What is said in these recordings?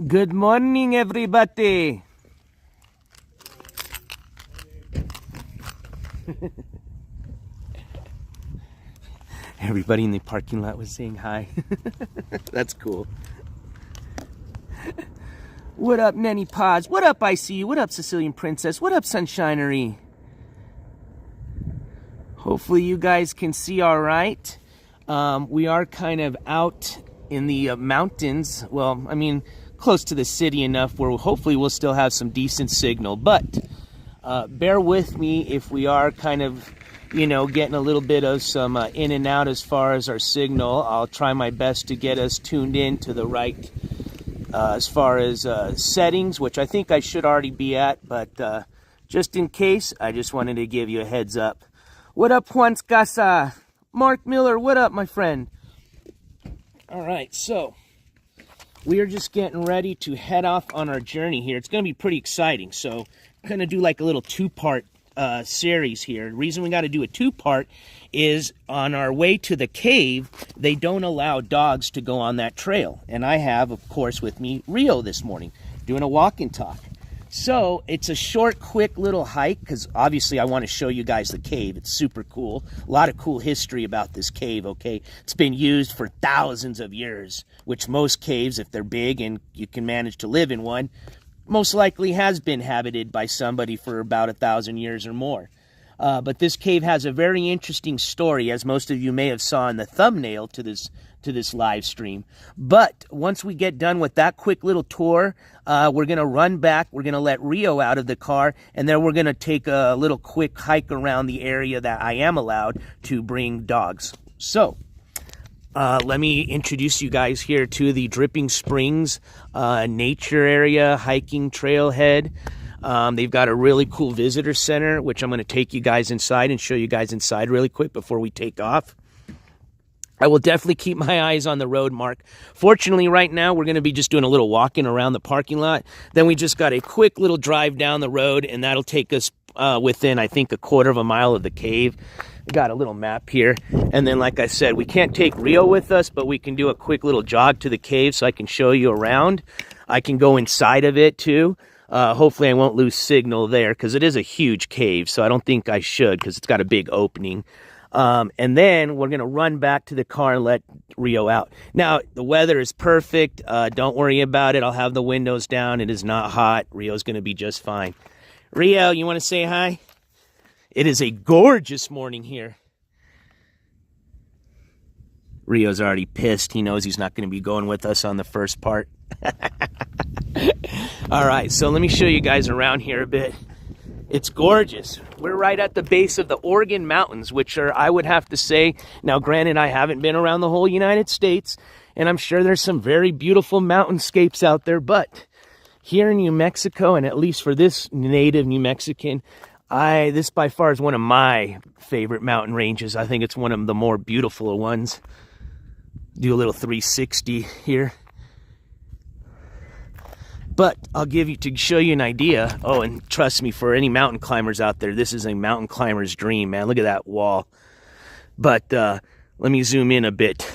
Good morning, everybody. Everybody in the parking lot was saying hi. That's cool. What up, Nanny Paws? What up, I see you? What up, Sicilian Princess? What up, Sunshinery? Hopefully you guys can see all right. We are kind of out in the mountains. Well, I mean, close to the city enough where hopefully we'll still have some decent signal. But bear with me if we are kind of, you know, getting a little bit of some in and out as far as our signal. I'll try my best to get us tuned in to the right as far as settings, which I think I should already be at. But just in case, I just wanted to give you a heads up. What up, Juan Scasa? Mark Miller, what up, my friend? All right, so we are just getting ready to head off on our journey here. It's going to be pretty exciting. So I'm going to do like a little two-part series here. The reason we got to do a two-part is on our way to the cave, they don't allow dogs to go on that trail. And I have, of course, with me Rio this morning doing a walk and talk. So it's a short, quick little hike because obviously I want to show you guys the cave. It's super cool. A lot of cool history about this cave, okay? It's been used for thousands of years, which most caves, if they're big and you can manage to live in one, most likely has been habited by somebody for about 1,000 years or more. But this cave has a very interesting story, as most of you may have saw in the thumbnail to this live stream. But once we get done with that quick little tour, we're going to run back. We're going to let Rio out of the car, and then we're going to take a little quick hike around the area that I am allowed to bring dogs. So let me introduce you guys here to the Dripping Springs nature area hiking trailhead. They've got a really cool visitor center, which I'm going to take you guys inside and show you guys inside really quick before we take off. I will definitely keep my eyes on the road, Mark. Fortunately, right now, we're going to be just doing a little walking around the parking lot. Then we just got a quick little drive down the road, and that'll take us within, I think, 1/4 mile of the cave. We got a little map here. And then, like I said, we can't take Rio with us, but we can do a quick little jog to the cave so I can show you around. I can go inside of it, too. Hopefully, I won't lose signal there because it is a huge cave, so I don't think I should because it's got a big opening. And then we're going to run back to the car and let Rio out. Now, the weather is perfect. Don't worry about it. I'll have the windows down. It is not hot. Rio's going to be just fine. Rio, you want to say hi? It is a gorgeous morning here. Rio's already pissed. He knows he's not going to be going with us on the first part. All right, so let me show you guys around here a bit. It's gorgeous. We're right at the base of the Oregon Mountains, which are, I would have to say, now granted, I haven't been around the whole United States, and I'm sure there's some very beautiful mountainscapes out there, but here in New Mexico, and at least for this native New Mexican, this by far is one of my favorite mountain ranges. I think it's one of the more beautiful ones. Do a little 360 here. But I'll give you, to show you an idea, oh, and trust me, for any mountain climbers out there, this is a mountain climber's dream, man. Look at that wall. But let me zoom in a bit.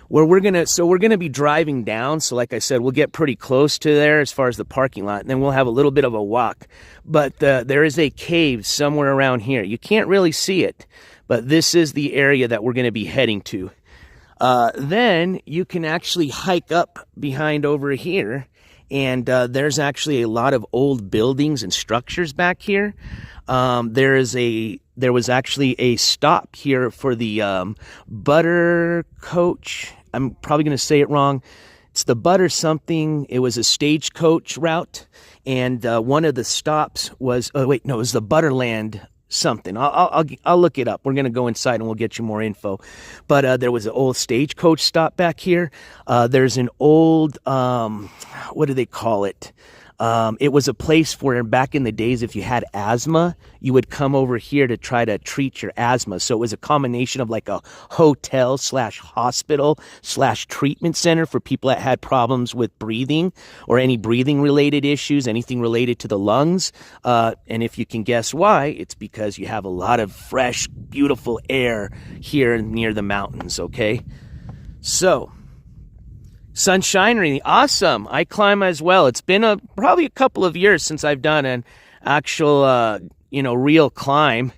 We're gonna be driving down, so like I said, we'll get pretty close to there as far as the parking lot, and then we'll have a little bit of a walk. But there is a cave somewhere around here. You can't really see it, but this is the area that we're gonna be heading to. Then you can actually hike up behind over here. And there's actually a lot of old buildings and structures back here. There was actually a stop here for the butter coach. I'm probably going to say it wrong. It's the butter something. It was a stagecoach route, and one of the stops was it was the Butterland something. I'll look it up. We're going to go inside and we'll get you more info. But there was an old stagecoach stop back here. There's an old, what do they call it? It was a place where back in the days, if you had asthma, you would come over here to try to treat your asthma. So it was a combination of like a hotel / hospital / treatment center for people that had problems with breathing or any breathing related issues, anything related to the lungs. And if you can guess why, it's because you have a lot of fresh, beautiful air here near the mountains, okay? So Sunshinery, awesome. I climb as well. It's been probably a couple of years since I've done an actual, real climb.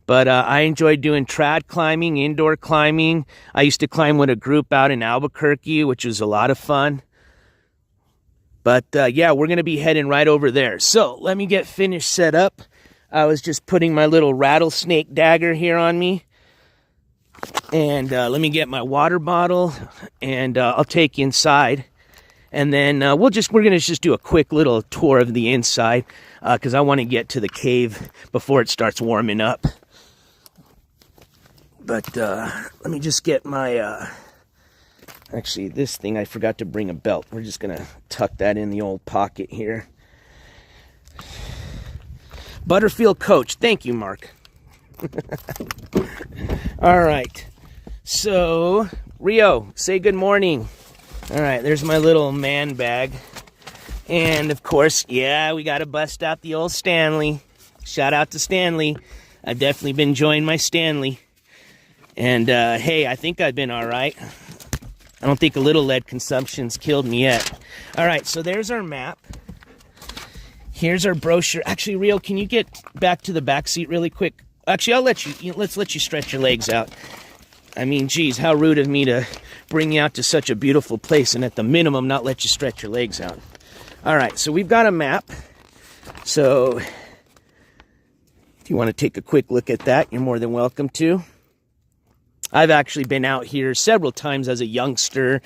But I enjoy doing trad climbing, indoor climbing. I used to climb with a group out in Albuquerque, which was a lot of fun. But yeah, we're going to be heading right over there. So let me get finished set up. I was just putting my little rattlesnake dagger here on me. And let me get my water bottle, and I'll take you inside. And then we're going to just do a quick little tour of the inside, because I want to get to the cave before it starts warming up. But let me just get my, actually this thing, I forgot to bring a belt. We're just going to tuck that in the old pocket here. Butterfield Coach, thank you, Mark. All right, so Rio, say good morning. All right, there's my little man bag. And of course, yeah, we got to bust out the old Stanley. Shout out to Stanley. I've definitely been enjoying my Stanley. And hey, I think I've been all right. I don't think a little lead consumption's killed me yet. All right, so there's our map. Here's our brochure. Actually, Rio, can you get back to the back seat really quick? Actually, let's let you stretch your legs out. I mean, geez, how rude of me to bring you out to such a beautiful place and at the minimum not let you stretch your legs out. All right, so we've got a map. So if you want to take a quick look at that, you're more than welcome to. I've actually been out here several times as a youngster,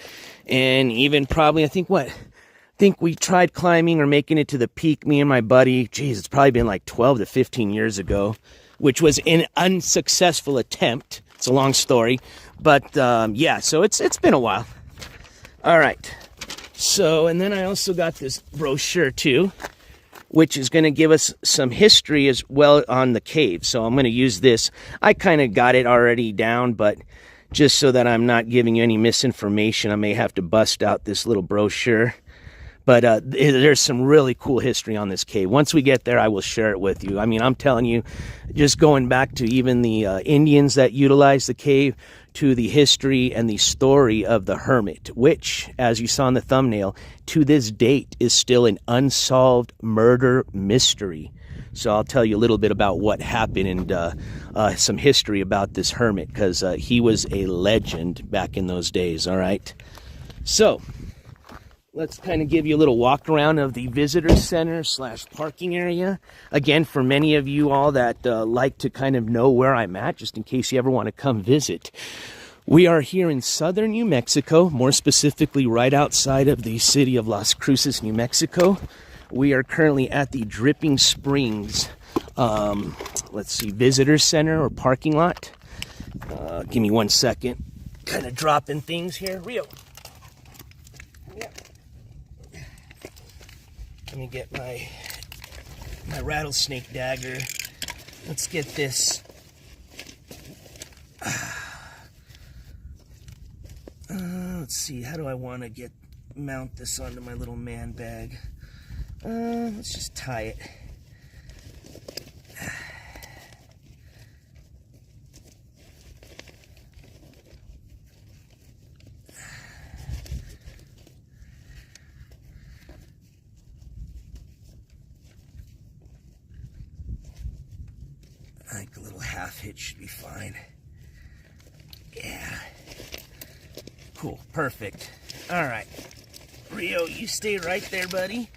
and even probably, I think we tried climbing or making it to the peak, me and my buddy. Geez, it's probably been like 12 to 15 years ago, which was an unsuccessful attempt. It's a long story, but yeah, so it's been a while. All right, so, and then I also got this brochure too, which is going to give us some history as well on the cave. So I'm going to use this. I kind of got it already down, but just so that I'm not giving you any misinformation, I may have to bust out this little brochure. But there's some really cool history on this cave. Once we get there, I will share it with you. I mean, I'm telling you, just going back to even the Indians that utilized the cave, to the history and the story of the Hermit, which, as you saw in the thumbnail, to this date is still an unsolved murder mystery. So I'll tell you a little bit about what happened and some history about this Hermit, because he was a legend back in those days, all right? So let's kind of give you a little walk around of the visitor center / parking area. Again, for many of you all that like to kind of know where I'm at, just in case you ever want to come visit. We are here in southern New Mexico, more specifically right outside of the city of Las Cruces, New Mexico. We are currently at the Dripping Springs, let's see, visitor center or parking lot. Give me 1 second. Kind of dropping things here. Rio. Let me get my rattlesnake dagger. Let's get this. Let's see, how do I want to mount this onto my little man bag? Let's just tie it. I think a little half hitch should be fine. Yeah. Cool, perfect. All right. Rio, you stay right there, buddy.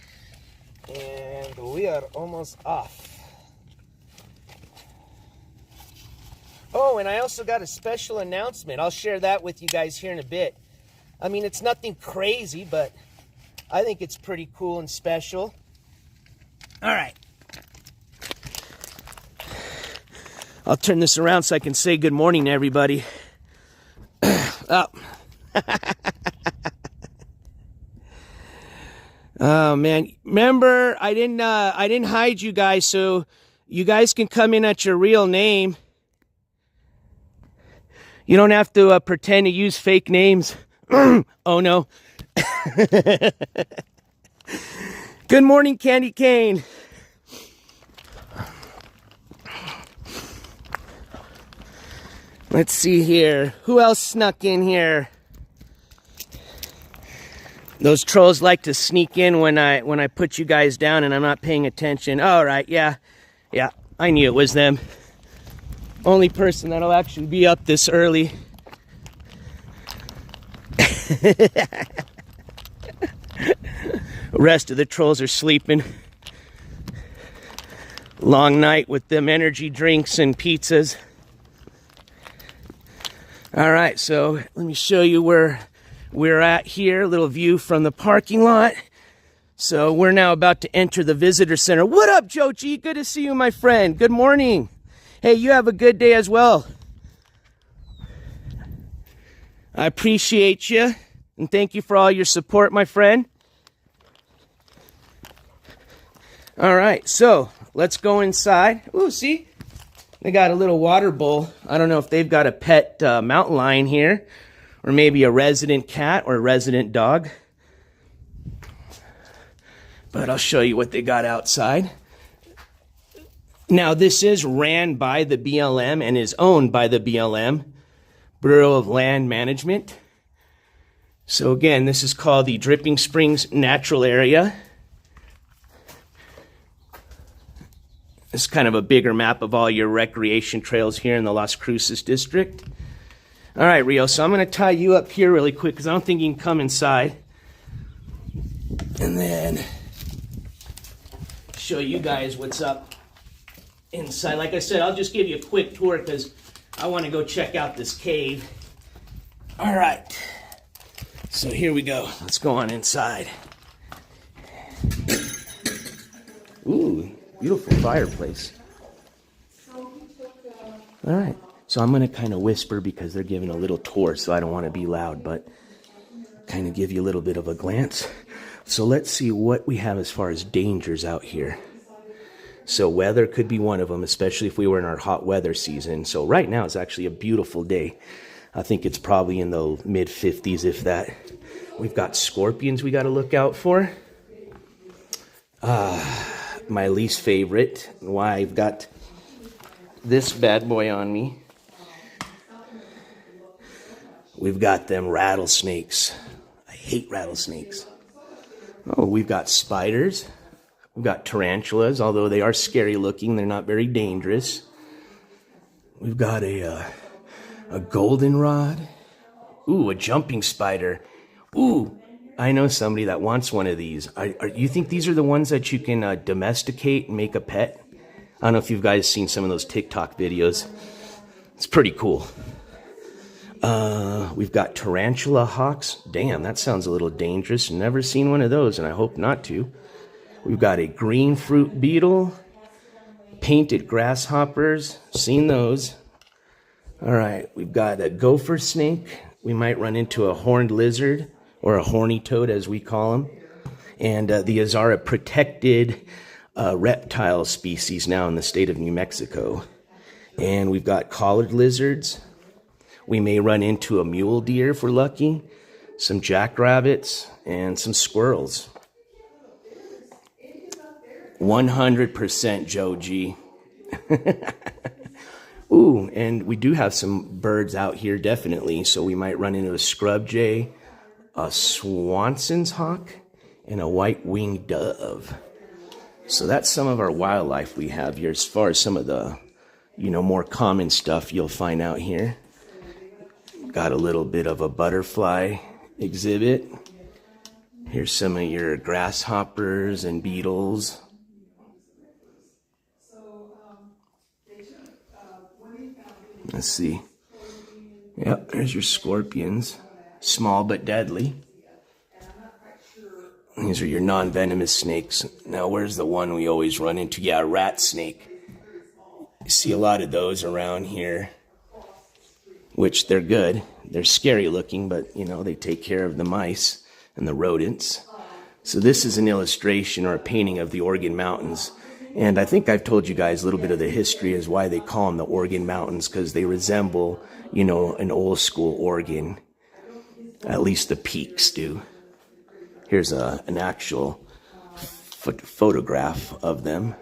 And we are almost off. Oh, and I also got a special announcement. I'll share that with you guys here in a bit. I mean, it's nothing crazy, but I think it's pretty cool and special. All right. I'll turn this around so I can say good morning to everybody. Oh. Oh man, remember I didn't hide you guys, so you guys can come in at your real name. You don't have to pretend to use fake names. Oh no. Good morning, Candy Cane. Let's see here. Who else snuck in here? Those trolls like to sneak in when I put you guys down and I'm not paying attention. All right, yeah, I knew it was them. Only person that'll actually be up this early. The rest of the trolls are sleeping. Long night with them energy drinks and pizzas. All right, so let me show you where we're at here. A little view from the parking lot. So we're now about to enter the visitor center. What up, Joe G? Good to see you, my friend. Good morning. Hey, you have a good day as well. I appreciate you, and thank you for all your support, my friend. All right, so let's go inside. Ooh, see? They got a little water bowl. I don't know if they've got a pet mountain lion here, or maybe a resident cat or a resident dog. But I'll show you what they got outside. Now, this is ran by the BLM and is owned by the BLM, Bureau of Land Management. So again, this is called the Dripping Springs Natural Area. It's kind of a bigger map of all your recreation trails here in the Las Cruces district. All right, Rio, so I'm going to tie you up here really quick because I don't think you can come inside. And then show you guys what's up inside. Like I said, I'll just give you a quick tour because I want to go check out this cave. All right, so here we go. Let's go on inside. Ooh, beautiful fireplace. All right, so I'm going to kind of whisper because they're giving a little tour, so I don't want to be loud, but kind of give you a little bit of a glance. So let's see what we have as far as dangers out here. So weather could be one of them, especially if we were in our hot weather season. So right now it's actually a beautiful day. I think it's probably in the mid 50s, if that. We've got scorpions we got to look out for. My least favorite, why I've got this bad boy on me. We've got them rattlesnakes. I hate rattlesnakes. Oh, we've got spiders. We've got tarantulas, although they are scary looking. They're not very dangerous. We've got a goldenrod. Ooh, a jumping spider. Ooh, I know somebody that wants one of these. You think these are the ones that you can domesticate and make a pet? I don't know if you guys seen some of those TikTok videos. It's pretty cool. We've got tarantula hawks. Damn, that sounds a little dangerous. Never seen one of those, and I hope not to. We've got a green fruit beetle, painted grasshoppers. Seen those. All right, we've got a gopher snake. We might run into a horned lizard, or a horny toad, as we call them. And these are a protected reptile species now in the state of New Mexico. And we've got collared lizards. We may run into a mule deer if we're lucky, some jackrabbits, and some squirrels. 100% Joe G. Ooh, and we do have some birds out here, definitely. So we might run into a scrub jay, a Swanson's hawk, and a white-winged dove. So that's some of our wildlife we have here as far as some of the, more common stuff you'll find out here. Got a little bit of a butterfly exhibit. Here's some of your grasshoppers and beetles. Let's see. Yep, there's your scorpions. Small but deadly. These are your non-venomous snakes. Now, where's the one we always run into? Yeah, a rat snake. You see a lot of those around here, which they're good. They're scary looking, but, they take care of the mice and the rodents. So this is an illustration or a painting of the Organ Mountains. And I think I've told you guys a little bit of the history as why they call them the Organ Mountains, because they resemble, an old school organ. At least the peaks do. Here's an actual photograph of them.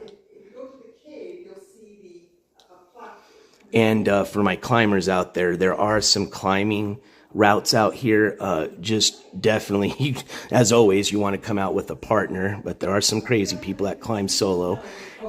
And for my climbers out there, there are some climbing routes out here. Just definitely, as always, you want to come out with a partner, but there are some crazy people that climb solo,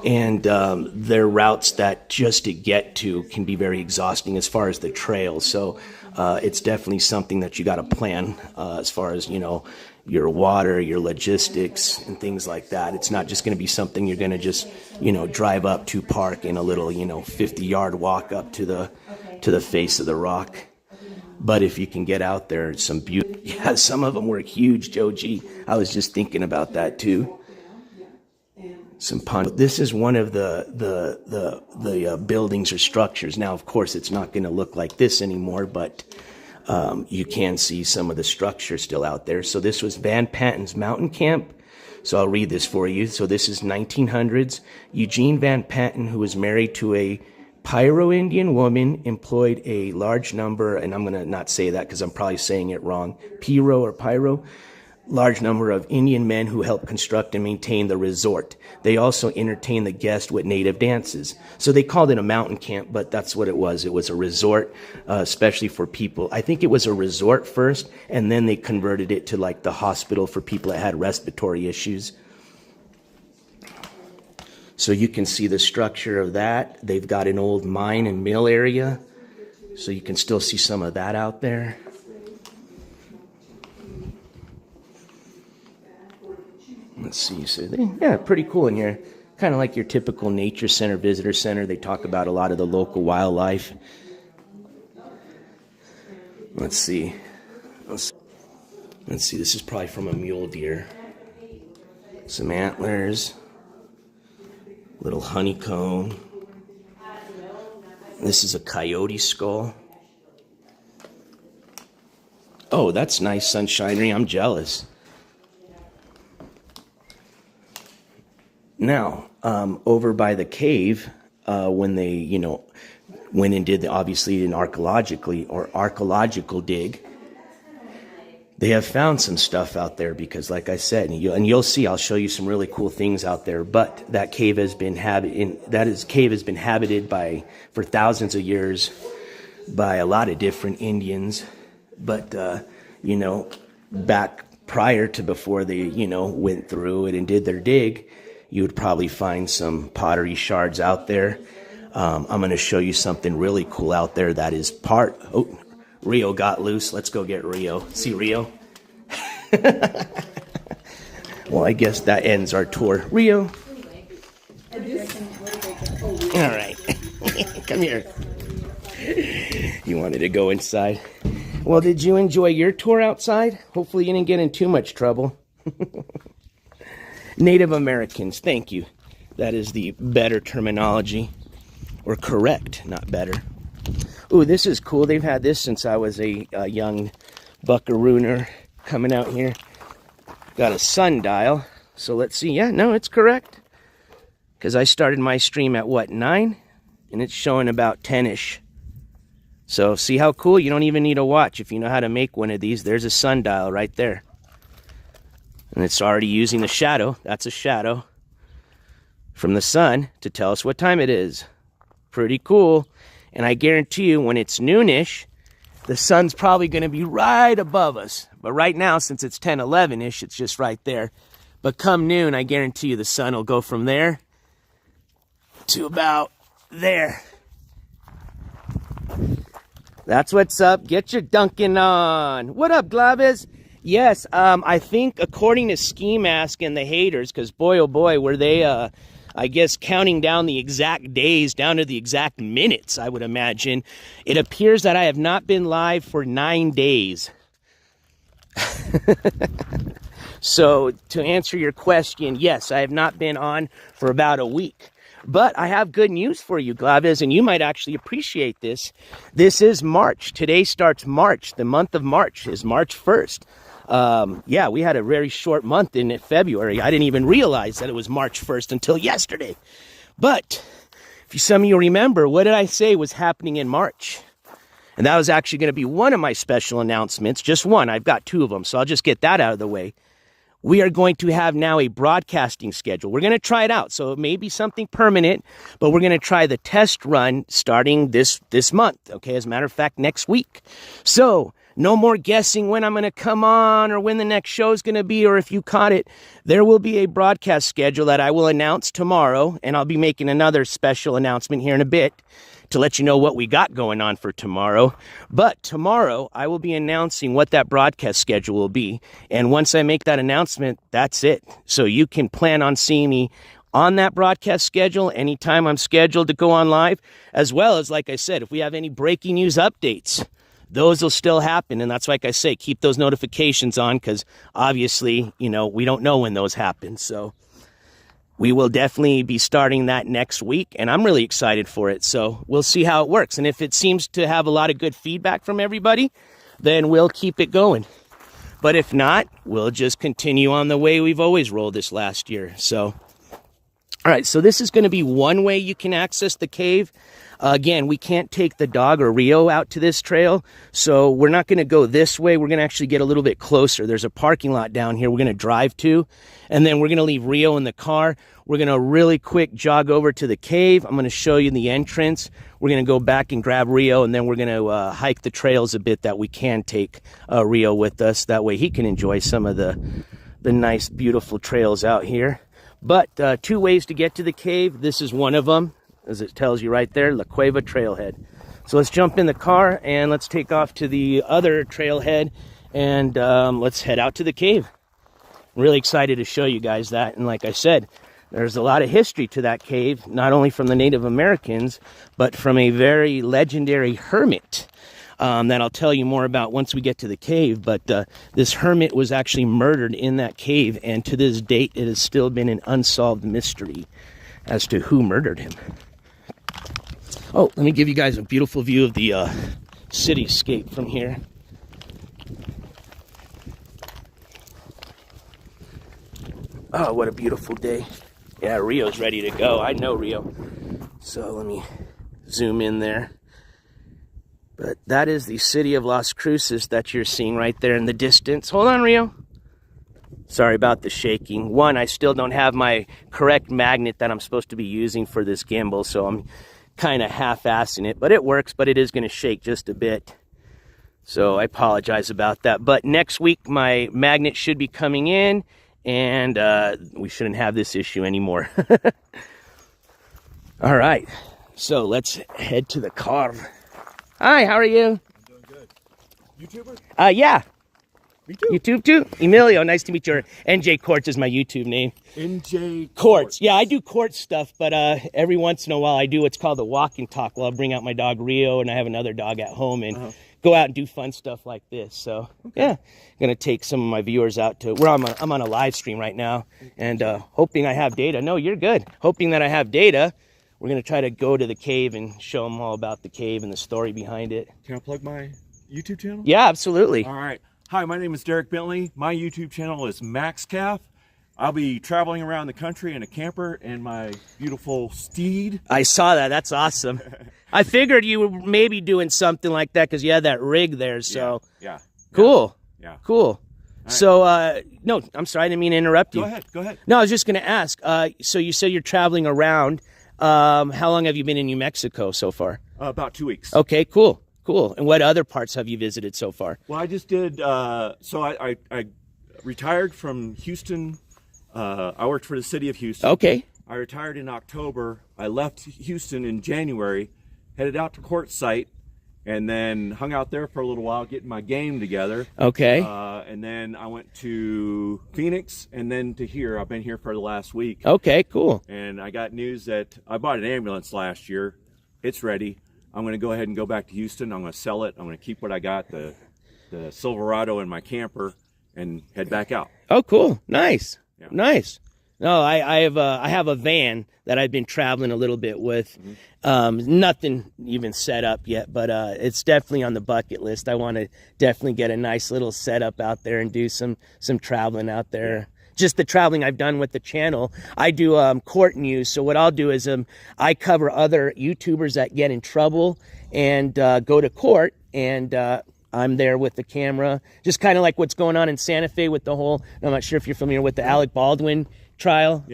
and there are routes that just to get to can be very exhausting as far as the trail. So it's definitely something that you got to plan as far as, you know, your water, your logistics, and things like that. It's not just going to be something you're going to just, you know, drive up to park in a little, you know, 50-yard walk up to the face of the rock. But if you can get out there, some beauty. Yeah, some of them were huge, Joe G. I was just thinking about that too. Some pond. This is one of the buildings or structures. Now, of course, it's not going to look like this anymore, but you can see some of the structure still out there. So this was Van Patten's mountain camp. So I'll read this for you. So this is 1900s. Eugene Van Patten, who was married to a Pyro-Indian woman, employed a large number, and I'm going to not say that because I'm probably saying it wrong, Piro or Pyro, large number of Indian men who helped construct and maintain the resort. They also entertained the guests with native dances. So they called it a mountain camp, but that's what it was. It was a resort, especially for people. I think it was a resort first, and then they converted it to like the hospital for people that had respiratory issues. So you can see the structure of that. They've got an old mine and mill area, so you can still see some of that out there. Let's see, so yeah, pretty cool in here. Kind of like your typical nature center, visitor center. They talk about a lot of the local wildlife. Let's see. Let's see, this is probably from a mule deer. Some antlers. Little honeycomb. This is a coyote skull. Oh, that's nice, sunshiny. I'm jealous. Now, over by the cave, when they, you know, went and did obviously an archaeological dig, they have found some stuff out there because, like I said, and you'll see, I'll show you some really cool things out there. But that cave has been inhabited for thousands of years by a lot of different Indians. But you know, back prior to before they, you know, went through it and did their dig, you would probably find some pottery shards out there. I'm going to show you something really cool out there that is part. Oh, Rio got loose. Let's go get Rio. See Rio? Well, I guess that ends our tour. Rio. All right. Come here. You wanted to go inside. Well, did you enjoy your tour outside? Hopefully you didn't get in too much trouble. Native Americans, thank you. That is the better terminology. Or correct, not better. Ooh, this is cool. They've had this since I was a young buckarooner coming out here. Got a sundial. So let's see. Yeah, no, it's correct. Because I started my stream at, what, 9? And it's showing about 10-ish. So see how cool? You don't even need a watch. If you know how to make one of these, there's a sundial right there. And it's already using the shadow. That's a shadow from the sun to tell us what time it is. Pretty cool. And I guarantee you, when it's noonish, the sun's probably going to be right above us. But right now, since it's 10, 11-ish, it's just right there. But come noon, I guarantee you the sun will go from there to about there. That's what's up. Get your dunking on. What up, Glavis? Yes, I think according to Ski Mask and the haters, because boy, oh boy, were they, I guess, counting down the exact days, down to the exact minutes, I would imagine. It appears that I have not been live for 9 days. So, to answer your question, yes, I have not been on for about a week. But I have good news for you, Glavis, and you might actually appreciate this. This is March. Today starts March. The month of March is March 1st. Yeah, we had a very short month in February. I didn't even realize that it was March 1st until yesterday. But if some of you remember, what did I say was happening in March? And that was actually going to be one of my special announcements. Just one. I've got 2 of them, so I'll just get that out of the way. We are going to have now a broadcasting schedule. We're going to try it out. So it may be something permanent, but we're going to try the test run starting this month. Okay, as a matter of fact, next week. So No more guessing when I'm going to come on or when the next show is going to be, or if you caught it. There will be a broadcast schedule that I will announce tomorrow, and I'll be making another special announcement here in a bit to let you know what we got going on for tomorrow. But tomorrow, I will be announcing what that broadcast schedule will be. And once I make that announcement, that's it. So you can plan on seeing me on that broadcast schedule anytime I'm scheduled to go on live, as well as, like I said, if we have any breaking news updates, those will still happen. And that's, like I say, keep those notifications on, because obviously, you know, we don't know when those happen. So we will definitely be starting that next week, and I'm really excited for it. So we'll see how it works. And if it seems to have a lot of good feedback from everybody, then we'll keep it going. But if not, we'll just continue on the way we've always rolled this last year. So, all right, so this is going to be one way you can access the cave. Again, we can't take the dog or Rio out to this trail, so we're not going to go this way. We're going to actually get a little bit closer. There's a parking lot down here we're going to drive to, and then we're going to leave Rio in the car. We're going to really quick jog over to the cave. I'm going to show you the entrance. We're going to go back and grab Rio, and then we're going to hike the trails a bit that we can take Rio with us. That way he can enjoy some of the nice, beautiful trails out here. But 2 ways to get to the cave. This is one of them, as it tells you right there, La Cueva Trailhead. So let's jump in the car and let's take off to the other trailhead, and let's head out to the cave. I'm really excited to show you guys that. And like I said, there's a lot of history to that cave, not only from the Native Americans, but from a very legendary hermit that I'll tell you more about once we get to the cave. But this hermit was actually murdered in that cave, and to this date, it has still been an unsolved mystery as to who murdered him. Oh, let me give you guys a beautiful view of the cityscape from here. Oh, what a beautiful day. Yeah, Rio's ready to go. I know Rio. So let me zoom in there. But that is the city of Las Cruces that you're seeing right there in the distance. Hold on, Rio. Sorry about the shaking. One, I still don't have my correct magnet that I'm supposed to be using for this gimbal, so I'm kind of half-assing it. But it works, but it is going to shake just a bit. So I apologize about that. But next week, my magnet should be coming in, and we shouldn't have this issue anymore. All right, so let's head to the car. Hi, how are you? I'm doing good. YouTuber? Yeah. Me too. YouTube too? Emilio, nice to meet you. NJCourts is my YouTube name. NJCourts. Yeah, I do court stuff, but every once in a while I do what's called the walk and talk. Well, I'll bring out my dog Rio, and I have another dog at home, and go out and do fun stuff like this. So, yeah, I'm going to take some of my viewers out to where I'm on a live stream right now, and hoping I have data. No, you're good. Hoping that I have data. We're going to try to go to the cave and show them all about the cave and the story behind it. Can I plug my YouTube channel? Yeah, absolutely. All right. Hi, my name is Derek Bentley. My YouTube channel is MaxCalf. I'll be traveling around the country in a camper and my beautiful steed. I saw that. That's awesome. I figured you were maybe doing something like that because you had that rig there. So Yeah. Cool. Yeah. Cool. Right. So, no, I'm sorry. I didn't mean to interrupt you. Go ahead. No, I was just going to ask. So you said you're traveling around. How long have you been in New Mexico so far? About 2 weeks. Okay, cool. And what other parts have you visited so far? Well, I just did, so I retired from Houston. I worked for the city of Houston. Okay. I retired in October. I left Houston in January, headed out to Quartz site, and then hung out there for a little while getting my game together. Okay. And then I went to Phoenix and then to here. I've been here for the last week. Okay, cool. And I got news that I bought an ambulance last year. It's ready. I'm going to go ahead and go back to Houston. I'm going to sell it. I'm going to keep what I got, the Silverado in my camper, and head back out. Oh, cool. Nice. Yeah. Nice. No, I have a van that I've been traveling a little bit with. Nothing even set up yet, but it's definitely on the bucket list. I want to definitely get a nice little setup out there and do some traveling out there. Yeah. Just the traveling I've done with the channel. I do court news, so what I'll do is I cover other YouTubers that get in trouble and go to court, and I'm there with the camera, just kind of like what's going on in Santa Fe with the whole, I'm not sure if you're familiar with the Alec Baldwin trial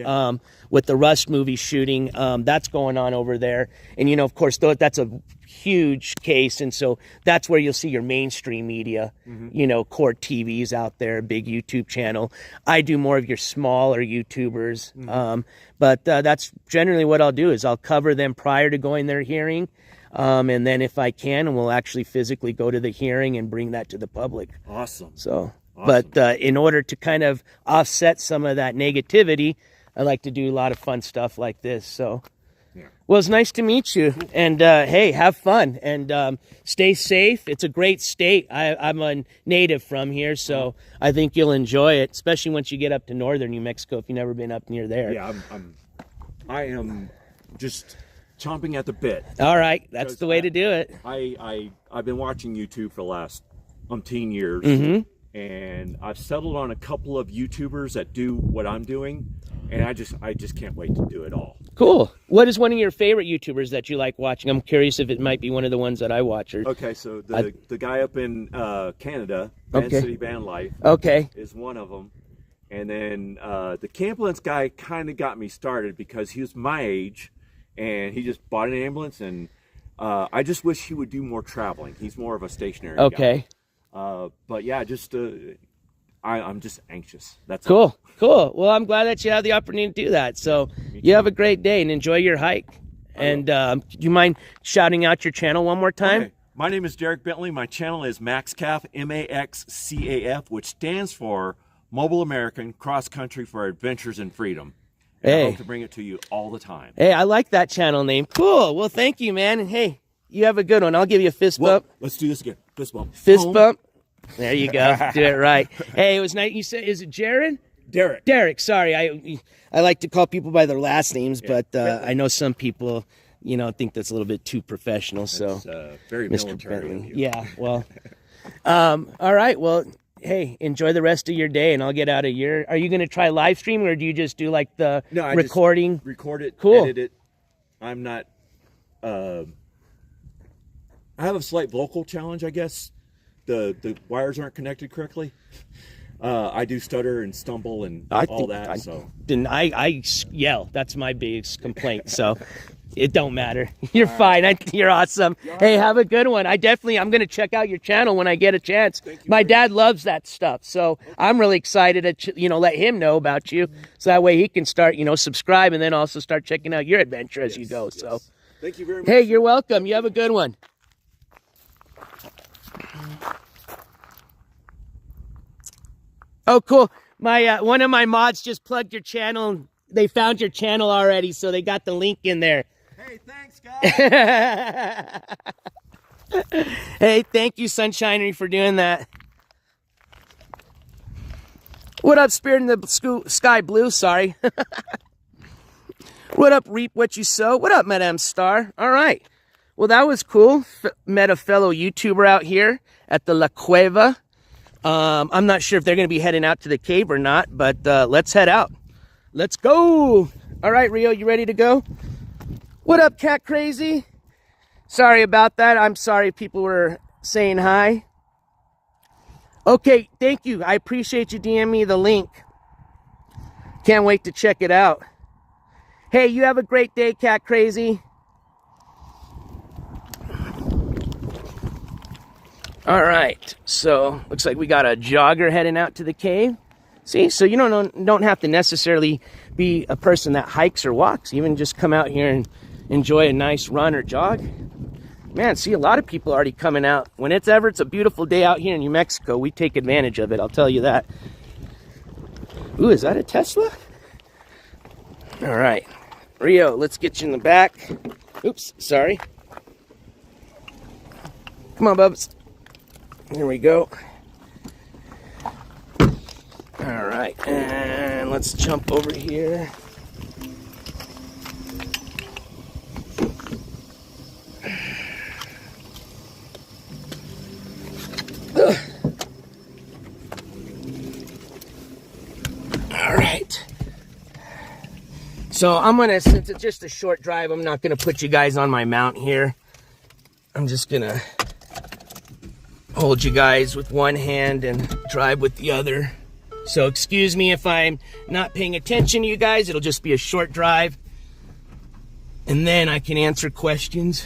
with the Rust movie shooting. That's going on over there. And, you know, of course, that's a huge case. And so that's where you'll see your mainstream media, you know, court TVs out there, big YouTube channel. I do more of your smaller YouTubers. But that's generally what I'll do is I'll cover them prior to going their hearing. And then if I can, we'll actually physically go to the hearing and bring that to the public. Awesome. So, awesome. But in order to kind of offset some of that negativity, I like to do a lot of fun stuff like this. So, yeah. Well, it's nice to meet you. Cool. And hey, have fun and stay safe. It's a great state. I'm a native from here, so I think you'll enjoy it, especially once you get up to northern New Mexico if you've never been up near there. Yeah, I am just chomping at the bit. All right, that's the way to do it. I've been watching YouTube for the last umpteen years, and I've settled on a couple of YouTubers that do what I'm doing, and I just can't wait to do it all. Cool. What is one of your favorite YouTubers that you like watching? I'm curious if it might be one of the ones that I watch. Or... Okay, so the guy up in Canada, Van City Van Life, is one of them. And then the ambulance guy kind of got me started because he was my age, and he just bought an ambulance, and I just wish he would do more traveling. He's more of a stationary guy. But yeah, just I'm just anxious. That's cool. all. Cool. Well, I'm glad that you have the opportunity to do that. So you have a great day and enjoy your hike. And do you mind shouting out your channel one more time? Okay. My name is Derek Bentley. My channel is MaxCAF, MAXCAF, which stands for Mobile American Cross Country for Adventures and Freedom. And I hope to bring it to you all the time. Hey, I like that channel name. Cool. Well, thank you, man. And hey, you have a good one. I'll give you a fist bump. Let's do this again. Fist bump. Fist bump. There you go. Do it right. Hey, it was nice. You said, is it Jared? Derek. Derek. Sorry. I like to call people by their last names, but I know some people, you know, think that's a little bit too professional. So very military. Yeah. Well, all right. Well, hey, enjoy the rest of your day, and I'll get out of your... Are you going to try live streaming, or do you just do, like, the recording? Just record it, cool. Edit it. I'm not... I have a slight vocal challenge, I guess. The wires aren't connected correctly. I do stutter and stumble and all that, so... I yell. That's my biggest complaint, so... It don't matter. You're fine. You're awesome. Hey, have a good one. I'm going to check out your channel when I get a chance. My dad loves that stuff. So I'm really excited to, you know, let him know about you. So that way he can start, you know, subscribe and then also start checking out your adventure as you go. So thank you very much. Hey, you're welcome. You have a good one. Oh, cool. My, one of my mods just plugged your channel. They found your channel already. So they got the link in there. Hey, thanks, guys. Hey, thank you, Sunshinery, for doing that. What up, Spirit in the Sky Blue? Sorry. What up, Reap What You Sow? What up, Madame Star? All right. Well, that was cool. Met a fellow YouTuber out here at the La Cueva. I'm not sure if they're going to be heading out to the cave or not, but let's head out. Let's go. All right, Rio, you ready to go? What up, Cat Crazy? Sorry about that. I'm sorry people were saying hi. Okay, thank you. I appreciate you DMing me the link. Can't wait to check it out. Hey, you have a great day, Cat Crazy. All right, so looks like we got a jogger heading out to the cave. See, so you don't have to necessarily be a person that hikes or walks. Even just come out here and enjoy a nice run or jog. Man, see, a lot of people already coming out. When it's a beautiful day out here in New Mexico, we take advantage of it, I'll tell you that. Ooh, is that a Tesla? All right. Rio, let's get you in the back. Oops, sorry. Come on, Bubs. Here we go. All right, and let's jump over here. All right. So I'm gonna, since it's just a short drive, I'm not gonna put you guys on my mount here. I'm just gonna hold you guys with one hand and drive with the other. So excuse me if I'm not paying attention to you guys. It'll just be a short drive. And then I can answer questions.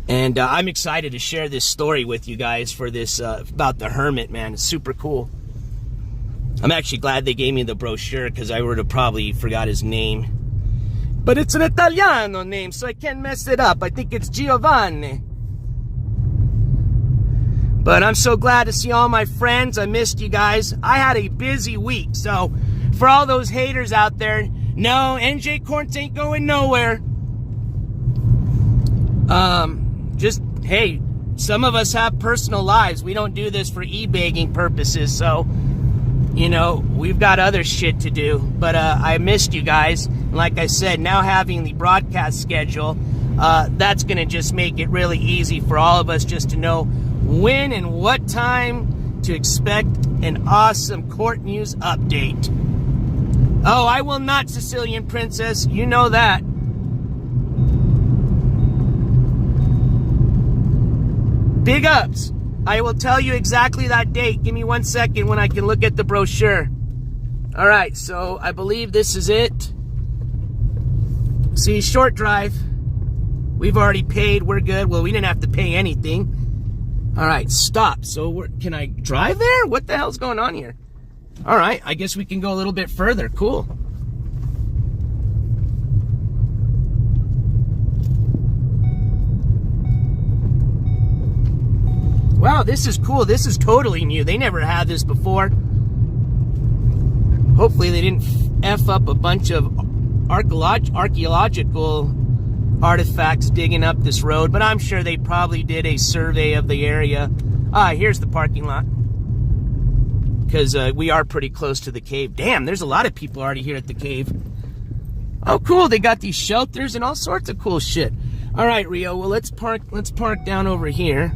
And I'm excited to share this story with you guys for this, about the Hermit, man. It's super cool. I'm actually glad they gave me the brochure because I would have probably forgot his name. But it's an Italiano name, so I can't mess it up. I think it's Giovanni. But I'm so glad to see all my friends. I missed you guys. I had a busy week. So for all those haters out there, no, NJCourts ain't going nowhere. Just, hey, some of us have personal lives. We don't do this for e-begging purposes. So, you know, we've got other shit to do. But I missed you guys. And like I said, now having the broadcast schedule, that's going to just make it really easy for all of us just to know when and what time to expect an awesome court news update. Oh, I will not, Sicilian Princess. You know that. Big ups. I will tell you exactly that date. Give me 1 second when I can look at the brochure. All right, so I believe this is it. See, short drive. We've already paid. We're good. Well, we didn't have to pay anything. All right, stop. So can I drive there? What the hell's going on here? All right, I guess we can go a little bit further. Cool. Wow, this is cool. This is totally new. They never had this before. Hopefully they didn't F up a bunch of archaeological artifacts digging up this road, but I'm sure they probably did a survey of the area. Ah, here's the parking lot. Because we are pretty close to the cave. Damn, there's a lot of people already here at the cave. Oh, cool. They got these shelters and all sorts of cool shit. All right, Rio. Well, let's park down over here.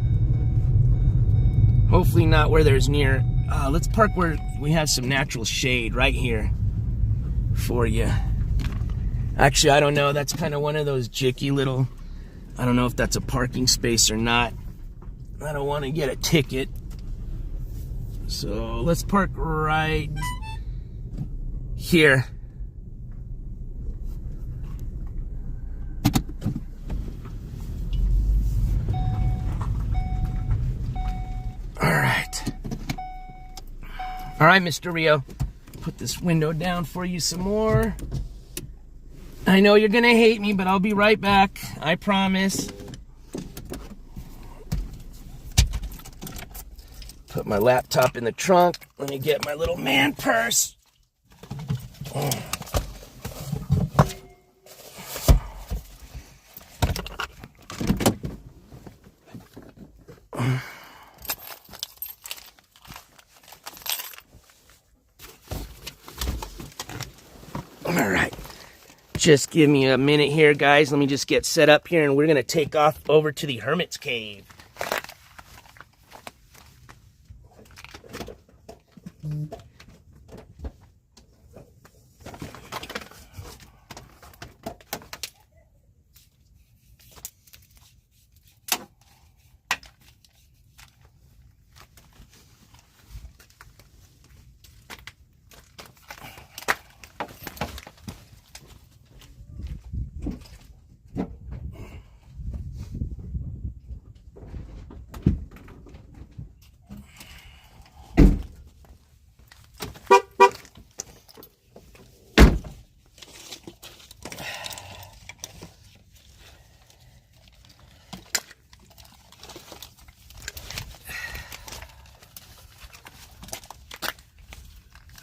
Hopefully not where there's near. Let's park where we have some natural shade right here for you. Actually, I don't know. That's kind of one of those jicky little... I don't know if that's a parking space or not. I don't want to get a ticket. So let's park right here. All right, Mr. Rio. Put this window down for you some more. I know you're gonna hate me, but I'll be right back. I promise. Put my laptop in the trunk. Let me get my little man purse. All right. Just give me a minute here, guys. Let me just get set up here, and we're going to take off over to the Hermit's Cave.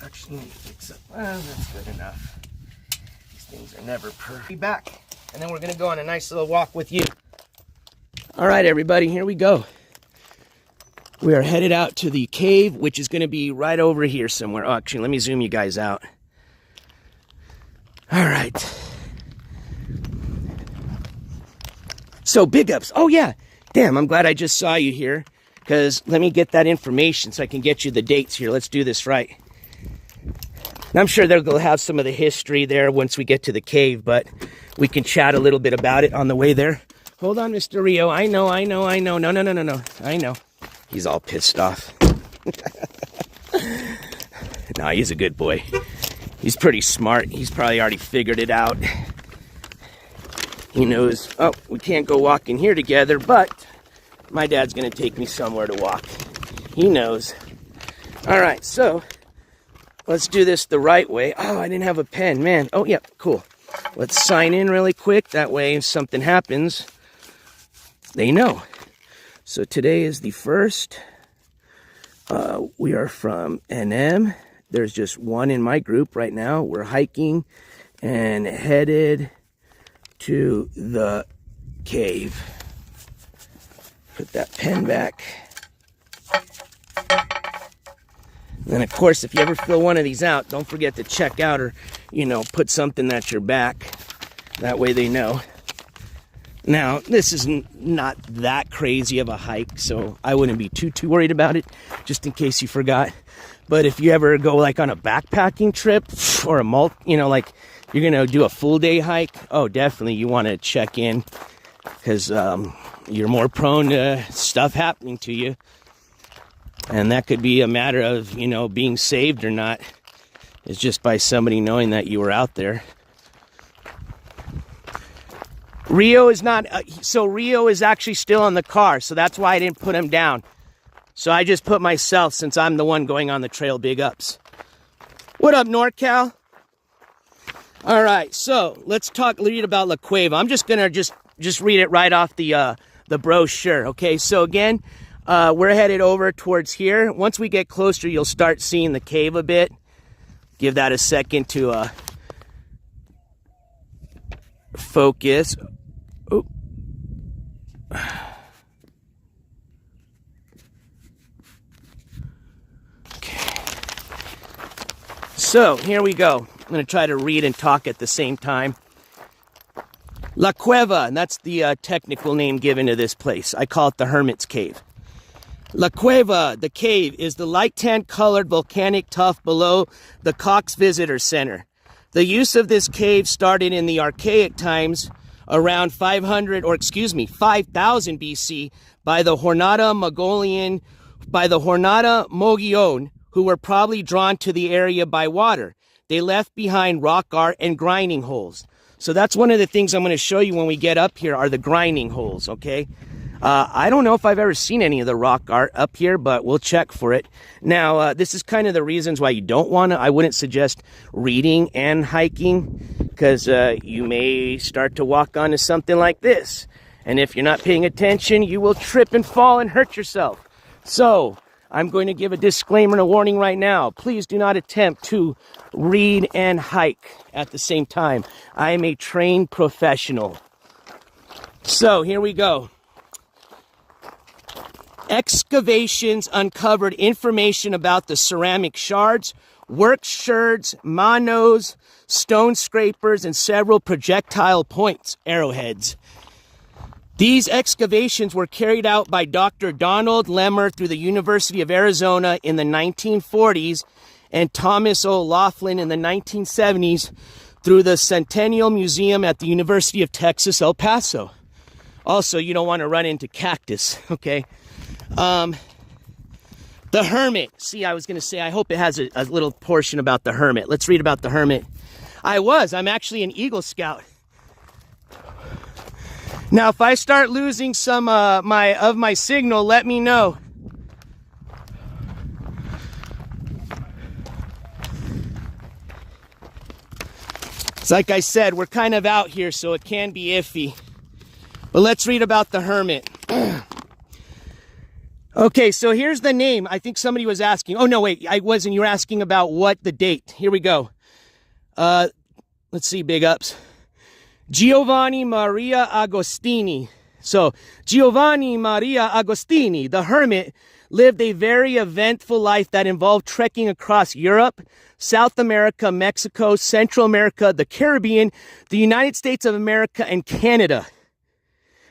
Actually, let me fix up. Well, that's good enough. These things are never perfect. Be back, and then we're gonna go on a nice little walk with you. All right, everybody, here we go. We are headed out to the cave, which is gonna be right over here somewhere. Oh, actually, let me zoom you guys out. All right. So, big ups. Oh, yeah. Damn, I'm glad I just saw you here, because let me get that information so I can get you the dates here. Let's do this right. I'm sure they'll have some of the history there once we get to the cave, but we can chat a little bit about it on the way there. Hold on, Mr. Rio. I know. No. I know. He's all pissed off. No, he's a good boy. He's pretty smart. He's probably already figured it out. He knows, oh, we can't go walk in here together, but my dad's gonna take me somewhere to walk. He knows. All right, so let's do this the right way. Oh, I didn't have a pen, man. Oh, yeah, cool. Let's sign in really quick. That way, if something happens, they know. So today is the 1st. We are from NM. There's just one in my group right now. We're hiking and headed to the cave. Put that pen back. And then, of course, if you ever fill one of these out, don't forget to check out or, you know, put something at your back. That way they know. Now, this is not that crazy of a hike, so I wouldn't be too worried about it, just in case you forgot. But if you ever go like on a backpacking trip or like you're gonna do a full day hike, oh, definitely you want to check in, because you're more prone to stuff happening to you, and that could be a matter of, you know, being saved or not. It's just by somebody knowing that you were out there. Rio is not, so Rio is actually still on the car, so that's why I didn't put him down. So I just put myself, since I'm the one going on the trail. Big ups. What up, NorCal? All right, so let's read about La Cueva. I'm just gonna just read it right off the brochure. Okay, so again, we're headed over towards here. Once we get closer, you'll start seeing the cave a bit. Give that a second to focus. Oh. Okay. So, here we go. I'm going to try to read and talk at the same time. La Cueva, and that's the technical name given to this place. I call it the Hermits Cave. La Cueva, the cave, is the light tan colored volcanic tuff below the Cox Visitor Center. The use of this cave started in the archaic times around 5000 BC by the Jornada Mogollon, who were probably drawn to the area by water. They left behind rock art and grinding holes. So that's one of the things I'm going to show you when we get up here are the grinding holes, okay? I don't know if I've ever seen any of the rock art up here, but we'll check for it. Now, this is kind of the reasons why you don't want to, I wouldn't suggest reading and hiking, because you may start to walk onto something like this. And if you're not paying attention, you will trip and fall and hurt yourself. So, I'm going to give a disclaimer and a warning right now. Please do not attempt to read and hike at the same time. I am a trained professional. So, here we go. Excavations uncovered information about the ceramic shards, work sherds, manos, stone scrapers, and several projectile points, arrowheads. These excavations were carried out by Dr. Donald Lemmer through the University of Arizona in the 1940s and Thomas O'Laughlin in the 1970s through the Centennial Museum at the University of Texas, El Paso. Also, you don't want to run into cactus, okay? The Hermit. See, I was going to say, I hope it has a little portion about the Hermit. Let's read about the Hermit. I'm actually an Eagle Scout. Now, if I start losing some my signal, let me know. It's like I said, we're kind of out here, so it can be iffy. But let's read about the Hermit. Okay, so here's the name. I think somebody was asking. Oh, no, wait, I wasn't. You were asking about what the date. Here we go. Let's see, big ups. Giovanni Maria Agostini. So, Giovanni Maria Agostini, the Hermit, lived a very eventful life that involved trekking across Europe, South America, Mexico, Central America, the Caribbean, the United States of America, and Canada.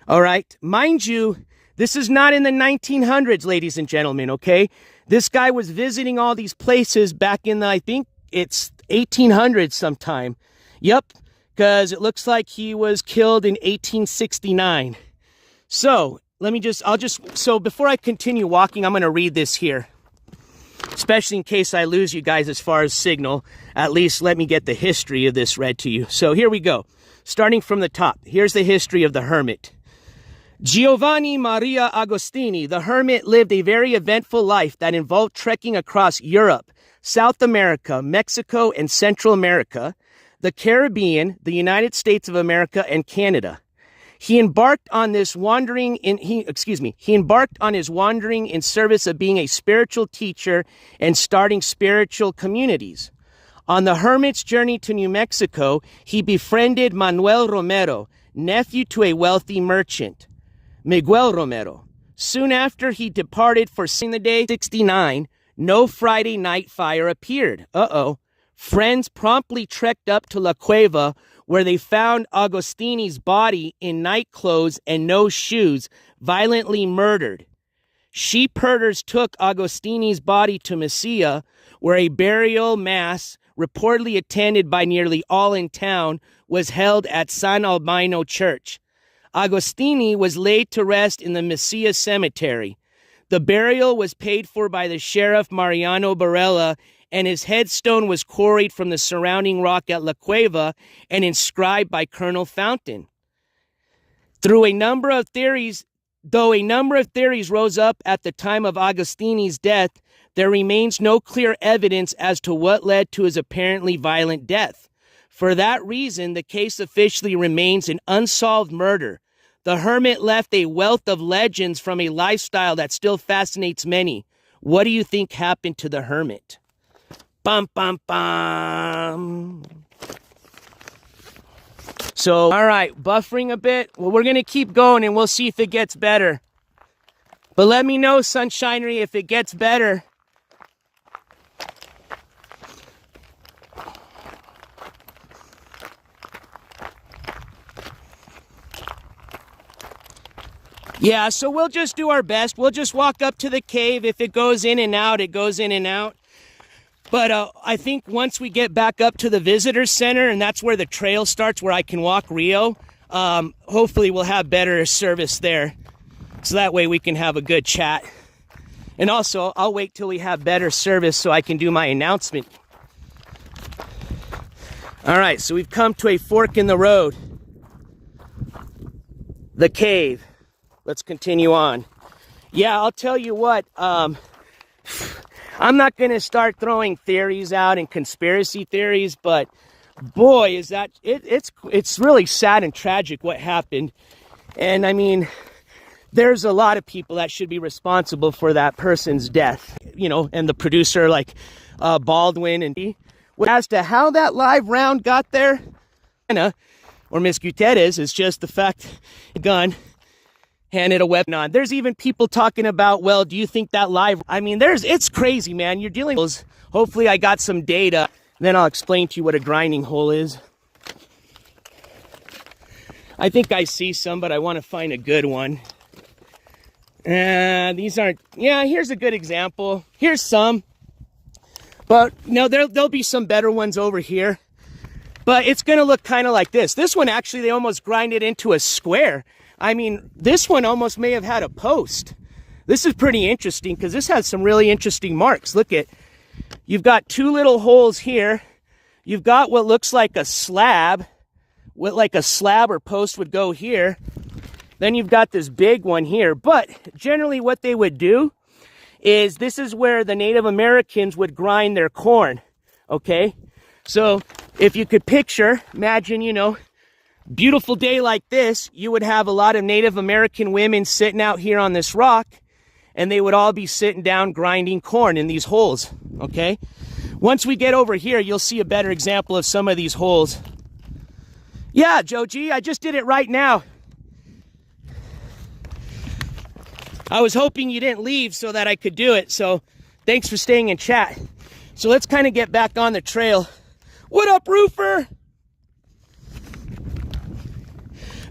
All right, mind you, this is not in the 1900s, ladies and gentlemen, okay? This guy was visiting all these places back in the, I think it's 1800s sometime. Yep, because it looks like he was killed in 1869. So, so before I continue walking, I'm going to read this here. especially in case I lose you guys as far as signal. At least let me get the history of this read to you. So here we go. Starting from the top, here's the history of the hermit. Giovanni Maria Agostini, the hermit, lived a very eventful life that involved trekking across Europe, South America, Mexico, and Central America, the Caribbean, the United States of America, and Canada. He embarked on his wandering in service of being a spiritual teacher and starting spiritual communities. On the hermit's journey to New Mexico, he befriended Manuel Romero, nephew to a wealthy merchant, Miguel Romero. Soon after he departed for the day 69, no Friday night fire appeared. Friends promptly trekked up to La Cueva, where they found Agostini's body in night clothes and no shoes, violently murdered. Sheep herders took Agostini's body to Mesilla, where a burial mass, reportedly attended by nearly all in town, was held at San Albino Church. Agostini was laid to rest in the Mesilla Cemetery. The burial was paid for by the sheriff Mariano Barella, and his headstone was quarried from the surrounding rock at La Cueva and inscribed by Colonel Fountain. Though a number of theories rose up at the time of Agostini's death, there remains no clear evidence as to what led to his apparently violent death. For that reason, the case officially remains an unsolved murder. The hermit left a wealth of legends from a lifestyle that still fascinates many. What do you think happened to the hermit? Bum, bum, bum. So, all right, buffering a bit. Well, we're going to keep going and we'll see if it gets better. But let me know, Sunshinery, if it gets better. Yeah, so we'll just do our best. We'll just walk up to the cave. If it goes in and out, it goes in and out. But I think once we get back up to the visitor center, and that's where the trail starts, where I can walk Rio, hopefully we'll have better service there. So that way we can have a good chat. And also, I'll wait till we have better service so I can do my announcement. All right, so we've come to a fork in the road. The cave. Let's continue on. Yeah, I'll tell you what, I'm not going to start throwing theories out and conspiracy theories, but boy, is that it's really sad and tragic what happened. And I mean, there's a lot of people that should be responsible for that person's death, you know, and the producer like Baldwin. And as to how that live round got there, or Miss Gutierrez, is just the fact the gun handed a weapon on. There's even people talking about, well, do you think that live... I mean, it's crazy, man. You're dealing with... Hopefully I got some data. Then I'll explain to you what a grinding hole is. I think I see some, but I want to find a good one. These aren't... Yeah, here's a good example. Here's some. But, no, there'll be some better ones over here. But it's going to look kind of like this. This one, actually, they almost grind it into a square. I mean, this one almost may have had a post. This is pretty interesting because this has some really interesting marks. Look at, you've got two little holes here. You've got what looks like a slab, what like a slab or post would go here. Then you've got this big one here. But generally what they would do is this is where the Native Americans would grind their corn. Okay? So if you could picture, imagine, you know, beautiful day like this, you would have a lot of Native American women sitting out here on this rock, and they would all be sitting down grinding corn in these holes, okay? Once we get over here, you'll see a better example of some of these holes. Yeah, Joe G, I just did it right now. I was hoping you didn't leave so that I could do it, so thanks for staying in chat. So let's kind of get back on the trail. What up, roofer?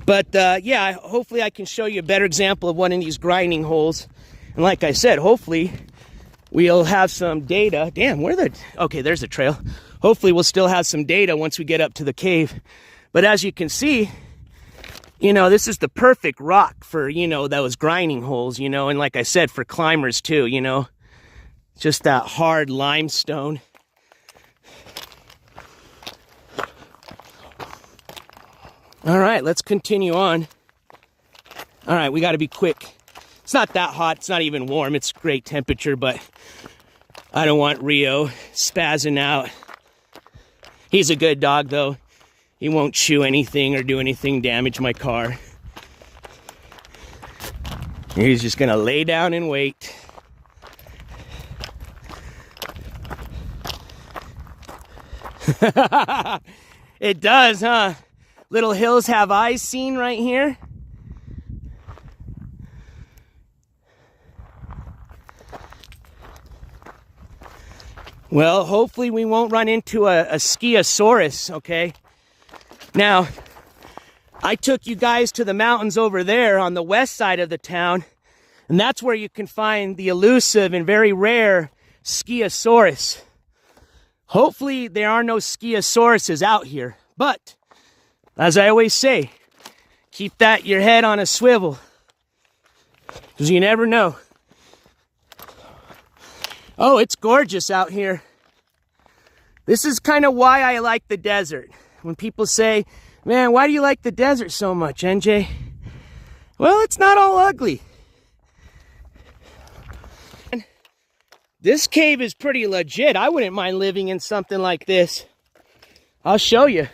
But yeah, hopefully I can show you a better example of one of these grinding holes. And like I said, hopefully we'll have some data. Damn, okay, there's a trail. Hopefully we'll still have some data once we get up to the cave. But as you can see, you know, this is the perfect rock for, you know, those grinding holes, you know, and like I said, for climbers too, you know. Just that hard limestone. All right, let's continue on. All right, we got to be quick. It's not that hot. It's not even warm. It's great temperature, but I don't want Rio spazzing out. He's a good dog, though. He won't chew anything or do anything damage my car. He's just going to lay down and wait. It does, huh? Little hills have eyes seen right here. Well, hopefully we won't run into a Skiasaurus, okay? Now, I took you guys to the mountains over there on the west side of the town, and that's where you can find the elusive and very rare Skiasaurus. Hopefully there are no Skiasauruses out here, but as I always say, keep your head on a swivel, because you never know. Oh, it's gorgeous out here. This is kind of why I like the desert. When people say, man, why do you like the desert so much, NJ? Well, it's not all ugly. This cave is pretty legit. I wouldn't mind living in something like this. I'll show you.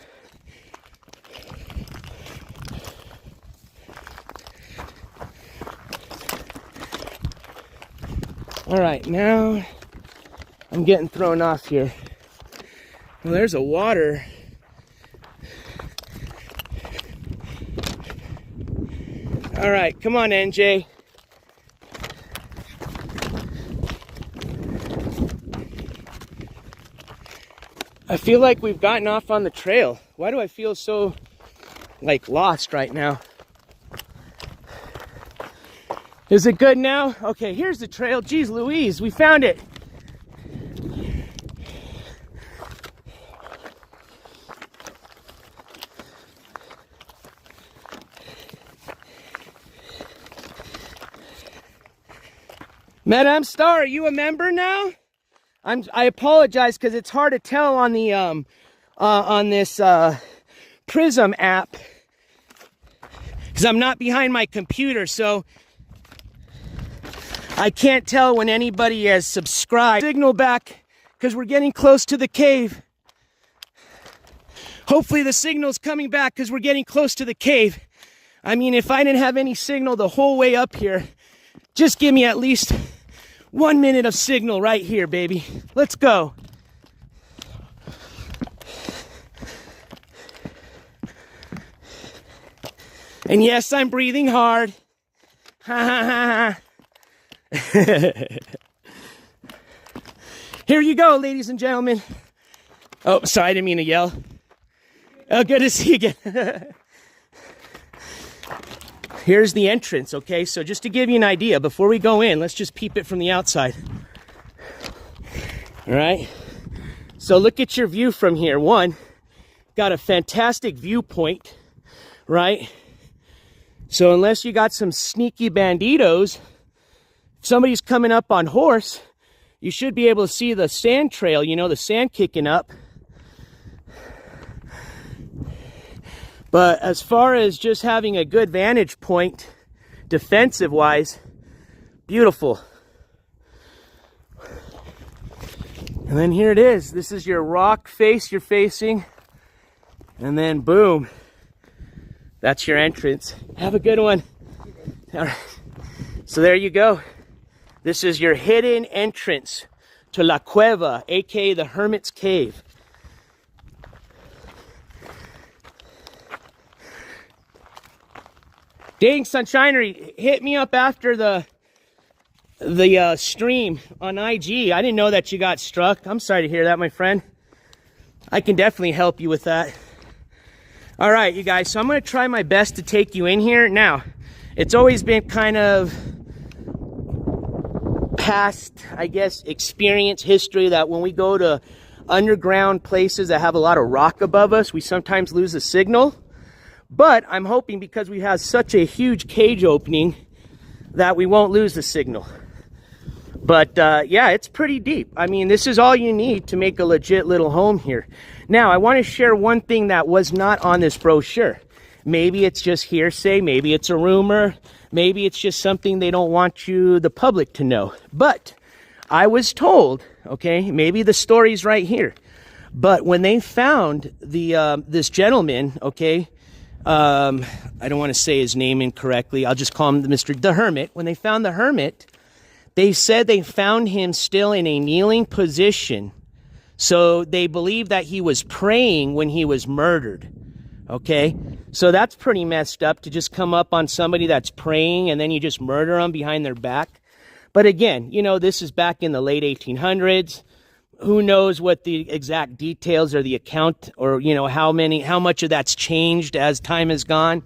All right, now I'm getting thrown off here. Well, there's a water. All right, come on, NJ. I feel like we've gotten off on the trail. Why do I feel so, like, lost right now? Is it good now? Okay, here's the trail. Jeez Louise, we found it. Madame Star, are you a member now? I apologize because it's hard to tell on the on this Prism app because I'm not behind my computer, so I can't tell when anybody has subscribed. Signal back because we're getting close to the cave. Hopefully the signal's coming back because we're getting close to the cave. I mean, if I didn't have any signal the whole way up here, just give me at least 1 minute of signal right here, baby. Let's go. And yes, I'm breathing hard. Ha ha ha. Here you go, ladies and gentlemen. Oh, sorry, I didn't mean to yell. Oh, good to see you again. Here's the entrance, okay? So just to give you an idea, before we go in, let's just peep it from the outside. All right? So look at your view from here. One, got a fantastic viewpoint, right? So unless you got some sneaky banditos, if somebody's coming up on horse, you should be able to see the sand trail, you know, the sand kicking up. But as far as just having a good vantage point, defensive-wise, beautiful. And then here it is. This is your rock face you're facing. And then boom, that's your entrance. Have a good one. All right. So there you go. This is your hidden entrance to La Cueva, aka the Hermit's Cave. Dang, Sunshinery, hit me up after the stream on IG. I didn't know that you got struck. I'm sorry to hear that, my friend. I can definitely help you with that. All right, you guys, so I'm going to try my best to take you in here. Now, it's always been kind of past, I guess, experience, history that when we go to underground places that have a lot of rock above us, we sometimes lose the signal. But I'm hoping because we have such a huge cage opening that we won't lose the signal. But yeah, it's pretty deep. I mean, this is all you need to make a legit little home here. Now, I want to share one thing that was not on this brochure. Maybe it's just hearsay, maybe it's a rumor, maybe it's just something they don't want the public to know. But I was told, okay, maybe the story's right here. But when they found this gentleman, okay, I don't want to say his name incorrectly. I'll just call him the Hermit. When they found the Hermit, they said they found him still in a kneeling position. So they believe that he was praying when he was murdered. Okay, so that's pretty messed up to just come up on somebody that's praying and then you just murder them behind their back. But again, you know, this is back in the late 1800s. Who knows what the exact details or the account or, you know, how much of that's changed as time has gone.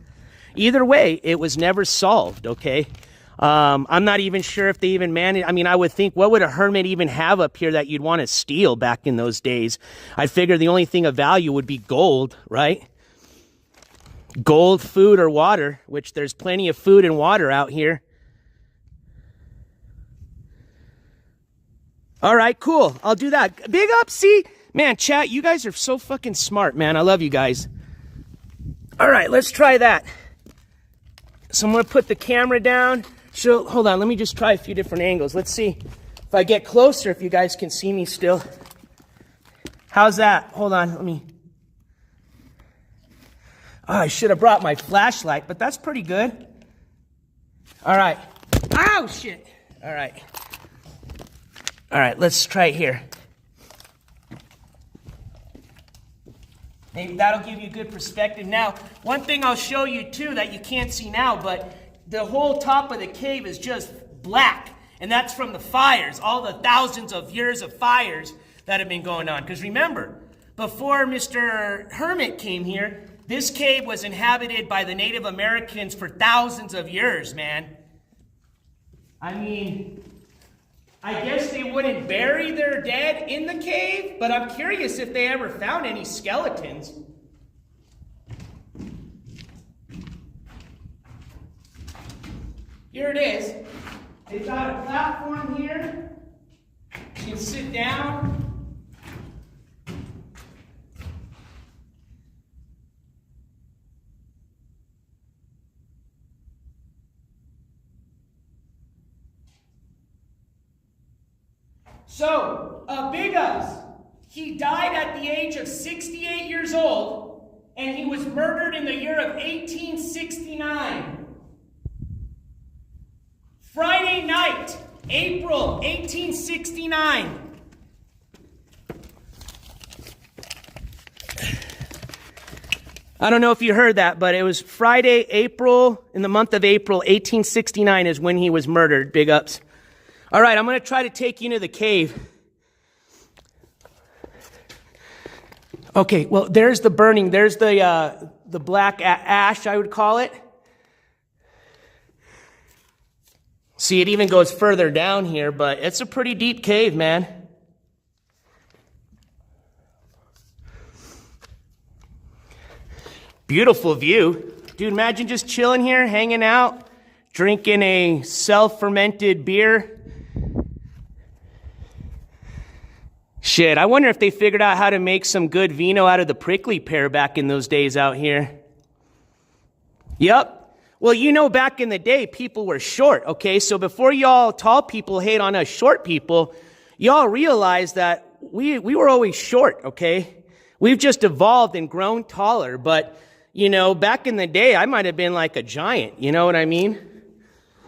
Either way, it was never solved, okay? I'm not even sure if they even managed. I mean, I would think, what would a hermit even have up here that you'd want to steal back in those days? I figure the only thing of value would be gold, right? Gold, food, or water, which there's plenty of food and water out here. All right, cool. I'll do that. Big up, see? Man, chat, you guys are so fucking smart, man. I love you guys. All right, let's try that. So I'm going to put the camera down. Hold on, let me just try a few different angles. Let's see if I get closer, if you guys can see me still. How's that? Hold on, let me... Oh, I should have brought my flashlight, but that's pretty good. All right. Ow, shit. All right. All right, let's try it here. Maybe that'll give you a good perspective. Now, one thing I'll show you too that you can't see now, but the whole top of the cave is just black. And that's from the fires, all the thousands of years of fires that have been going on. Because remember, before Mr. Hermit came here, this cave was inhabited by the Native Americans for thousands of years, man. I mean, I guess they wouldn't bury their dead in the cave, but I'm curious if they ever found any skeletons. Here it is. They've got a platform here. You can sit down. So, Big Ups, he died at the age of 68 years old, and he was murdered in the year of 1869. Friday night, April 1869. I don't know if you heard that, but it was Friday, in the month of April, 1869 is when he was murdered. Big Ups. All right, I'm going to try to take you into the cave. Okay, well, there's the burning. There's the black ash, I would call it. See, it even goes further down here, but it's a pretty deep cave, man. Beautiful view. Dude, imagine just chilling here, hanging out, drinking a self-fermented beer. Shit, I wonder if they figured out how to make some good vino out of the prickly pear back in those days out here. Yep. Well, you know, back in the day, people were short, okay? So before y'all tall people hate on us short people, y'all realize that we were always short, okay? We've just evolved and grown taller, but, you know, back in the day, I might have been like a giant, you know what I mean?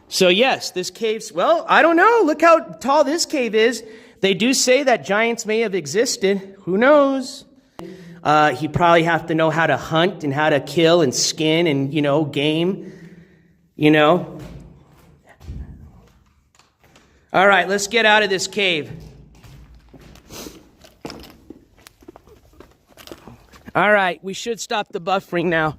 So yes, this cave's, well, I don't know. Look how tall this cave is. They do say that giants may have existed. Who knows? He'd probably have to know how to hunt and how to kill and skin and, you know, game, you know. All right, let's get out of this cave. All right, we should stop the buffering now.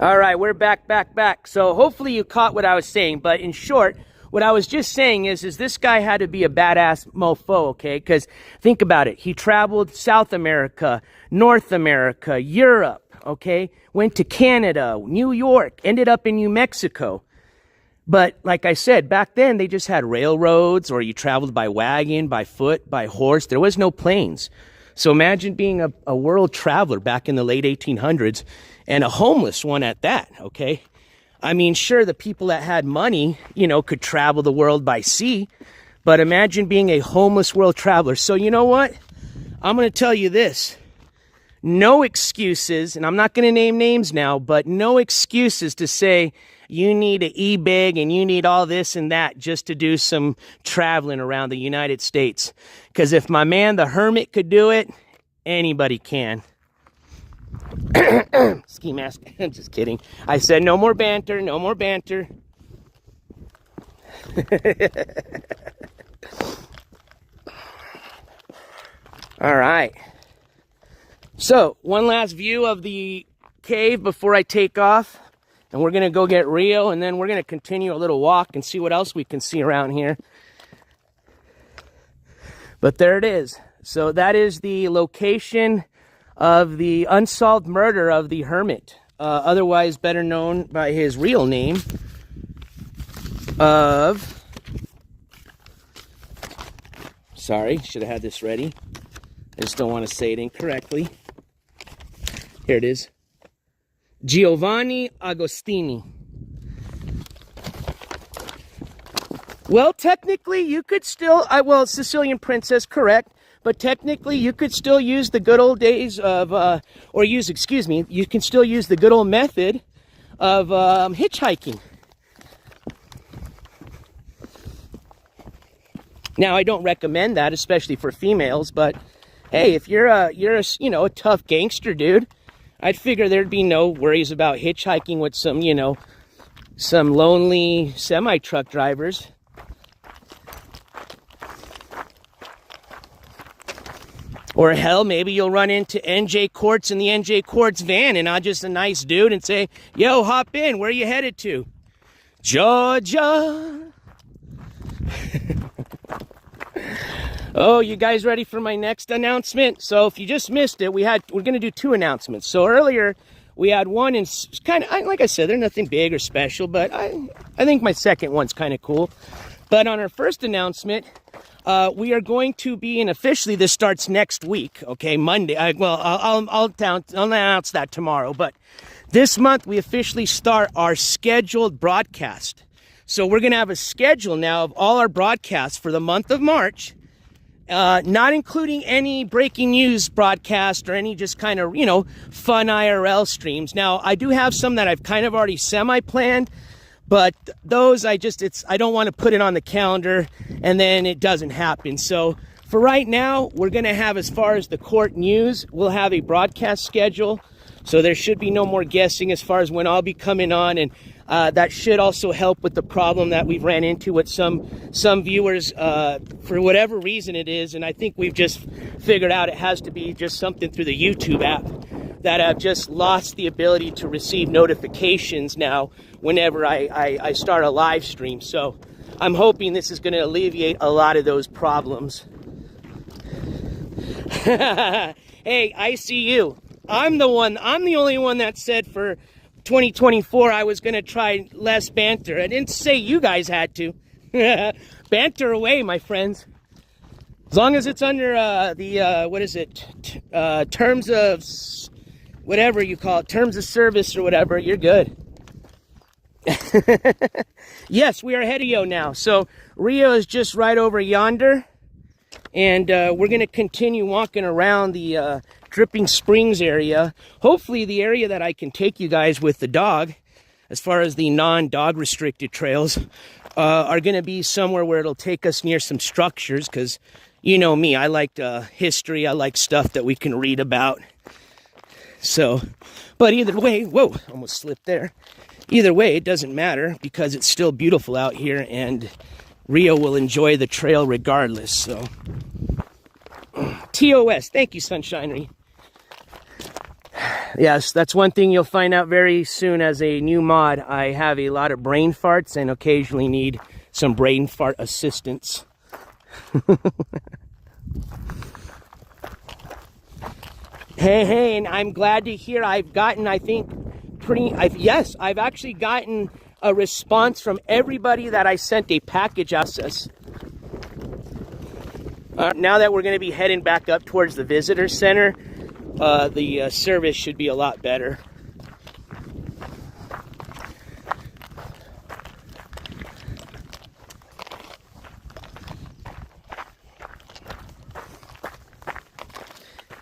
All right, we're back. So hopefully you caught what I was saying, but in short, what I was just saying is this guy had to be a badass mofo, okay? Because think about it. He traveled South America, North America, Europe, okay? Went to Canada, New York, ended up in New Mexico. But like I said, back then they just had railroads, or you traveled by wagon, by foot, by horse. There was no planes. So imagine being a world traveler back in the late 1800s, and a homeless one at that, okay? I mean, sure, the people that had money, you know, could travel the world by sea, but imagine being a homeless world traveler. So you know what? I'm going to tell you this. No excuses, and I'm not going to name names now, but no excuses to say you need an e-bag and you need all this and that just to do some traveling around the United States. Because if my man, the Hermit, could do it, anybody can. Ski mask. I'm just kidding. I said no more banter, no more banter. All right. So, one last view of the cave before I take off. And we're going to go get Rio, and then we're going to continue a little walk and see what else we can see around here. But there it is. So that is the location of the unsolved murder of the Hermit, otherwise better known by his real name of... Sorry, should have had this ready. I just don't want to say it incorrectly. Here it is. Giovanni Agostini. Well, technically, you could still... well, Sicilian princess, correct. But technically, you could still use the good old days of... you can still use the good old method of hitchhiking. Now, I don't recommend that, especially for females, but... Hey, if you're a tough gangster dude, I'd figure there'd be no worries about hitchhiking with some lonely semi-truck drivers. Or hell, maybe you'll run into NJCourts in the NJCourts van, and I'm just a nice dude and say, yo, hop in, where are you headed to? Georgia. Oh, you guys ready for my next announcement? So if you just missed it, we're going to do two announcements. So earlier we had one, and kind of, like I said, they're nothing big or special, but I think my second one's kind of cool. But on our first announcement, we are going to be, and officially this starts next week, okay, Monday. I'll announce that tomorrow. But this month we officially start our scheduled broadcast. So we're going to have a schedule now of all our broadcasts for the month of March. Not including any breaking news broadcast or any just kind of, fun IRL streams. Now, I do have some that I've kind of already semi-planned, but those I don't want to put it on the calendar and then it doesn't happen. So for right now, we're going to have, as far as the court news, we'll have a broadcast schedule. So there should be no more guessing as far as when I'll be coming on, and that should also help with the problem that we've ran into with some viewers for whatever reason it is, and I think we've just figured out it has to be just something through the YouTube app, that have just lost the ability to receive notifications now whenever I start a live stream. So I'm hoping this is going to alleviate a lot of those problems. Hey, I see you. I'm the only one that said for 2024 I was going to try less banter. I didn't say you guys had to. Banter away, my friends. As long as it's under terms of whatever you call it, terms of service or whatever, you're good. Yes, we are ahead of Rio now. So Rio is just right over yonder, and we're going to continue walking around the Dripping Springs area. Hopefully the area that I can take you guys with the dog, as far as the non-dog restricted trails, are going to be somewhere where it'll take us near some structures, because you know me, I like history, I like stuff that we can read about. So, but either way, whoa, almost slipped there. Either way, it doesn't matter, because it's still beautiful out here, and Rio will enjoy the trail regardless. So, TOS, thank you, Sunshinery. Yes, that's one thing you'll find out very soon as a new mod. I have a lot of brain farts and occasionally need some brain fart assistance. Hey, and I'm glad to hear I've gotten, I think, yes, I've actually gotten a response from everybody that I sent a package access. Now that we're going to be heading back up towards the visitor center, the service should be a lot better.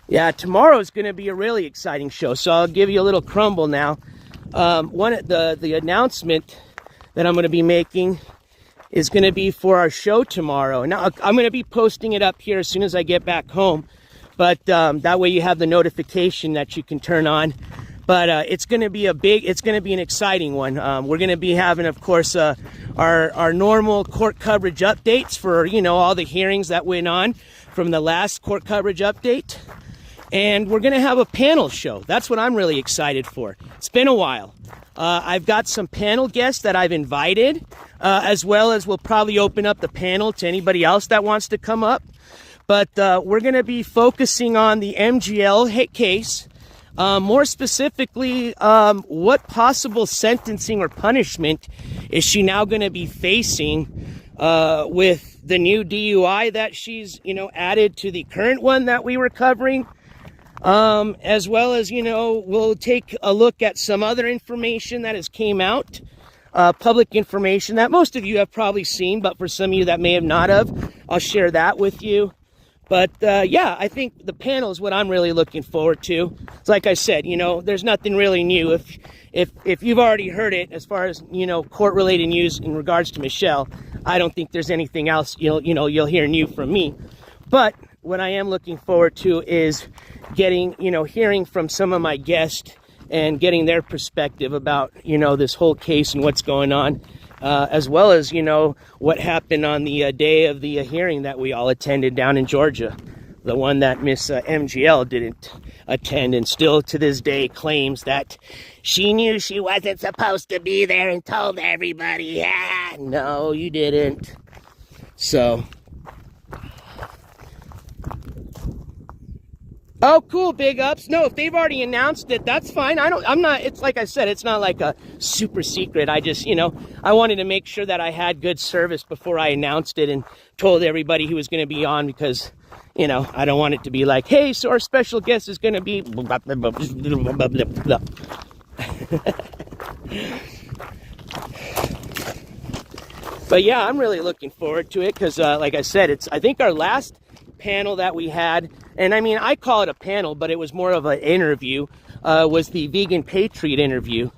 Yeah, tomorrow's going to be a really exciting show, so I'll give you a little crumble now. The announcement that I'm going to be making is going to be for our show tomorrow. Now, I'm going to be posting it up here as soon as I get back home, but that way you have the notification that you can turn on. But it's going to be an exciting one. We're going to be having, of course, our normal court coverage updates for, all the hearings that went on from the last court coverage update. And we're going to have a panel show. That's what I'm really excited for. It's been a while. I've got some panel guests that I've invited, as well as we'll probably open up the panel to anybody else that wants to come up. But we're going to be focusing on the MGL case. More specifically, what possible sentencing or punishment is she now going to be facing with the new DUI that she's, added to the current one that we were covering. As well as, we'll take a look at some other information that has came out, public information that most of you have probably seen, but for some of you that may have not have, I'll share that with you. But, yeah, I think the panel is what I'm really looking forward to. It's like I said, there's nothing really new. If you've already heard it, as far as, court-related news in regards to Michelle, I don't think there's anything else you'll hear new from me. But what I am looking forward to is getting, hearing from some of my guests and getting their perspective about, this whole case and what's going on, as well as, what happened on the day of the hearing that we all attended down in Georgia, the one that Miss MGL didn't attend and still to this day claims that she knew she wasn't supposed to be there and told everybody. Yeah, no, you didn't. So... Oh, cool, big ups. No, if they've already announced it, that's fine. It's like I said, it's not like a super secret. I just, I wanted to make sure that I had good service before I announced it and told everybody who was going to be on because, I don't want it to be like, hey, so our special guest is going to be... But yeah, I'm really looking forward to it because, like I said, I think our last panel that we had, and I mean, I call it a panel, but it was more of an interview, was the Vegan Patriot interview.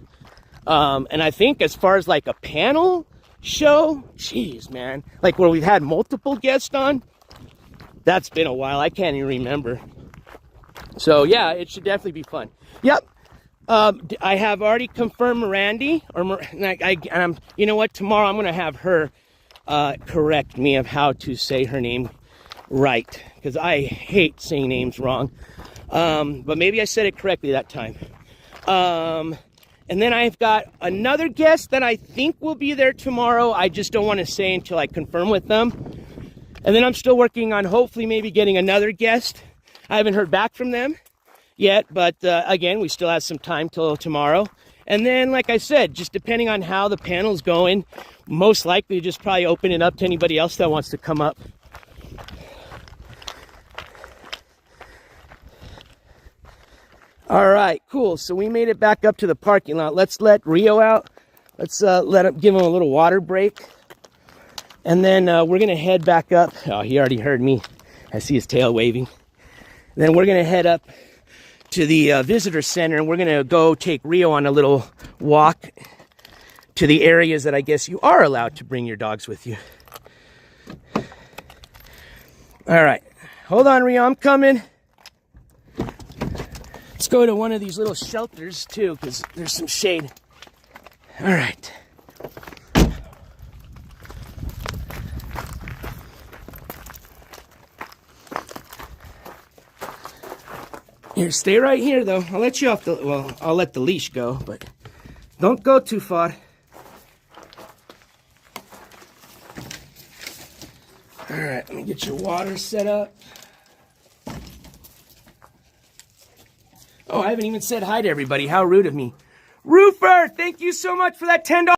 And I think as far as like a panel show, geez, man, like where we've had multiple guests on, that's been a while. I can't even remember. So yeah, it should definitely be fun. Yep. I have already confirmed Randy, you know what? Tomorrow I'm going to have her correct me of how to say her name right, because I hate saying names wrong. But maybe I said it correctly that time. And then I've got another guest that I think will be there tomorrow. I just don't want to say until I confirm with them. And then I'm still working on hopefully maybe getting another guest. I haven't heard back from them yet, but again, we still have some time till tomorrow. And then, like I said, just depending on how the panel's going, most likely just probably open it up to anybody else that wants to come up. All right, cool. So we made it back up to the parking lot. Let's let Rio out. Let's give him a little water break. And then we're going to head back up. Oh, he already heard me. I see his tail waving. Then we're going to head up to the visitor center, and we're going to go take Rio on a little walk to the areas that I guess you are allowed to bring your dogs with you. All right. Hold on, Rio. I'm coming. Let's go to one of these little shelters, too, because there's some shade. All right. Here, stay right here, though. I'll let you off the... Well, I'll let the leash go, but don't go too far. All right, let me get your water set up. Oh, I haven't even said hi to everybody. How rude of me. Roofer, thank you so much for that $10,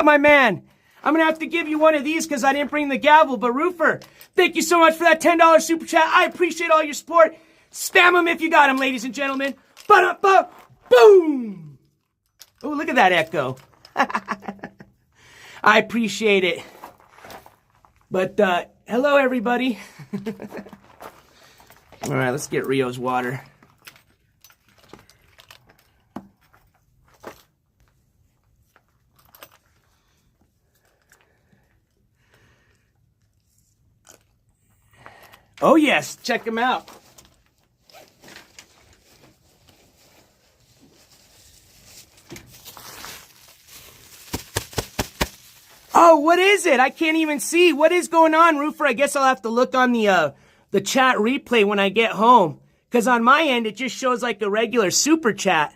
my man. I'm going to have to give you one of these because I didn't bring the gavel. But Roofer, thank you so much for that $10 super chat. I appreciate all your support. Spam them if you got them, ladies and gentlemen. Boom! Oh, look at that echo. I appreciate it. But, hello, everybody. All right, let's get Rio's water. Oh, yes. Check him out. Oh, what is it? I can't even see. What is going on, Roofer? I guess I'll have to look on the chat replay when I get home. Because on my end, it just shows like a regular super chat.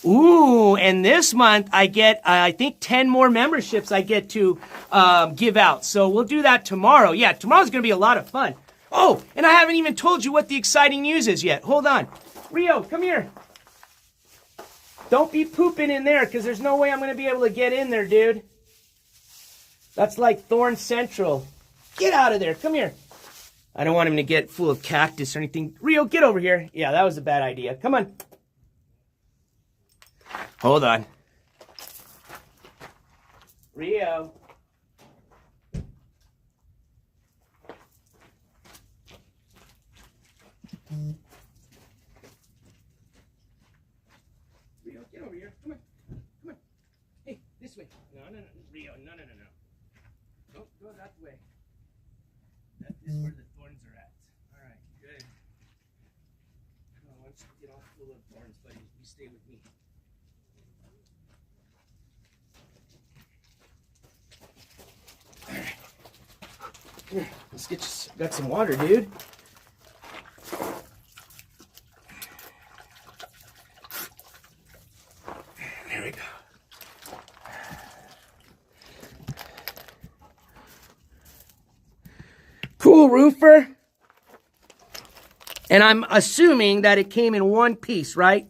Ooh, and this month I get, I think 10 more memberships I get to give out. So we'll do that tomorrow. Yeah, tomorrow's going to be a lot of fun. Oh, and I haven't even told you what the exciting news is yet. Hold on. Rio, come here. Don't be pooping in there because there's no way I'm going to be able to get in there, dude. That's like Thorn Central. Get out of there. Come here. I don't want him to get full of cactus or anything. Rio, get over here. Yeah, that was a bad idea. Come on. Hold on. Rio. Rio, get over here. Come on. Come on. Hey, this way. No. Rio, no. Don't go that way. That is where the thorns are at. All right, good. Come on, once you get all full of thorns, buddy, you stay with me. Here, let's get you, got some water, dude. There we go. Cool, Roofer. And I'm assuming that it came in one piece, right?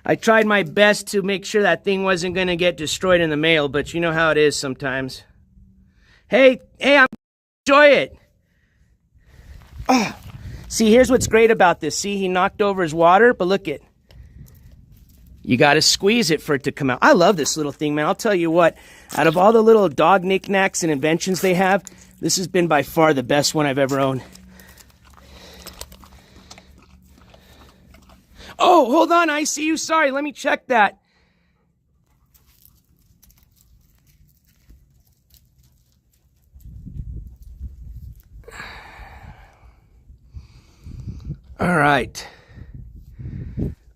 I tried my best to make sure that thing wasn't going to get destroyed in the mail, but you know how it is sometimes. Hey, I'm enjoy it. Oh, see, here's what's great about this. See, he knocked over his water, but look it. You got to squeeze it for it to come out. I love this little thing, man. I'll tell you what, out of all the little dog knickknacks and inventions they have, this has been by far the best one I've ever owned. Oh, hold on, I see you. Sorry, let me check that. All right.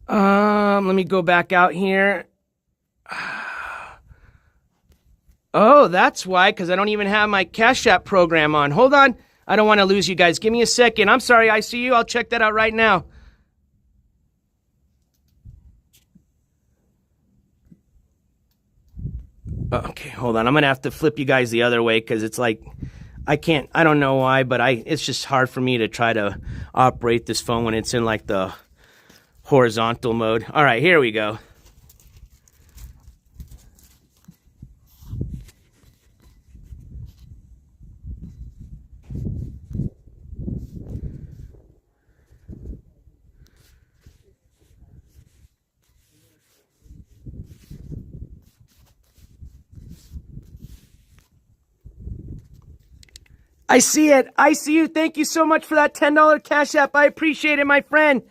Let me go back out here. Oh, that's why, because I don't even have my Cashapp program on. Hold on. I don't want to lose you guys. Give me a second. I'm sorry, I see you. I'll check that out right now. Okay, hold on. I'm going to have to flip you guys the other way because it's like, I don't know why, but it's just hard for me to try to operate this phone when it's in like the horizontal mode. All right, here we go. I see it. I see you. Thank you so much for that $10 Cash App. I appreciate it, my friend.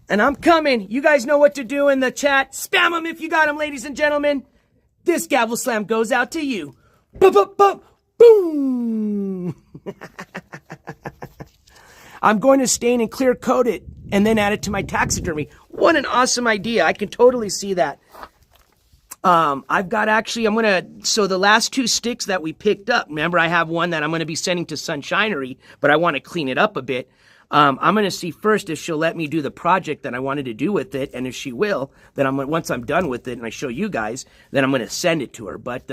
And I'm coming. You guys know what to do in the chat. Spam them if you got them, ladies and gentlemen. This gavel slam goes out to you. Boom. I'm going to stain and clear coat it and then add it to my taxidermy. What an awesome idea. I can totally see that. I've got so the last two sticks that we picked up, remember I have one that I'm going to be sending to Sunshinery, but I want to clean it up a bit. I'm going to see first if she'll let me do the project that I wanted to do with it. And if she will, then once I'm done with it and I show you guys, then I'm going to send it to her. But,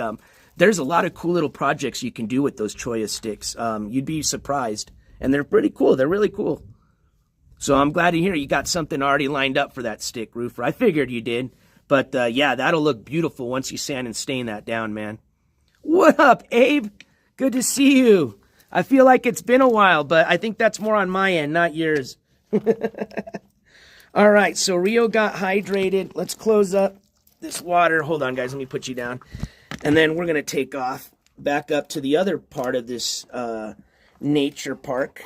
there's a lot of cool little projects you can do with those cholla sticks. You'd be surprised. And they're pretty cool. They're really cool. So I'm glad to hear you got something already lined up for that stick, Roofer. I figured you did. But yeah, that'll look beautiful once you sand and stain that down, man. What up, Abe? Good to see you. I feel like it's been a while, but I think that's more on my end, not yours. All right, so Rio got hydrated. Let's close up this water. Hold on, guys. Let me put you down. And then we're going to take off back up to the other part of this nature park.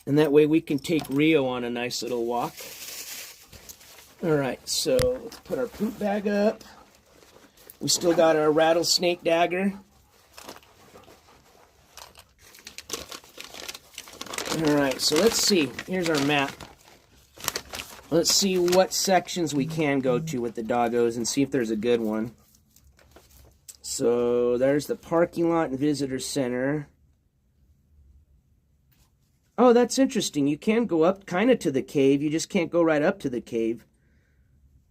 And that way we can take Rio on a nice little walk. All right, so let's put our poop bag up. We still got our rattlesnake dagger. All right, so let's see. Here's our map. Let's see what sections we can go to with the doggos and see if there's a good one. So there's the parking lot and visitor center. Oh, that's interesting. You can go up kind of to the cave. You just can't go right up to the cave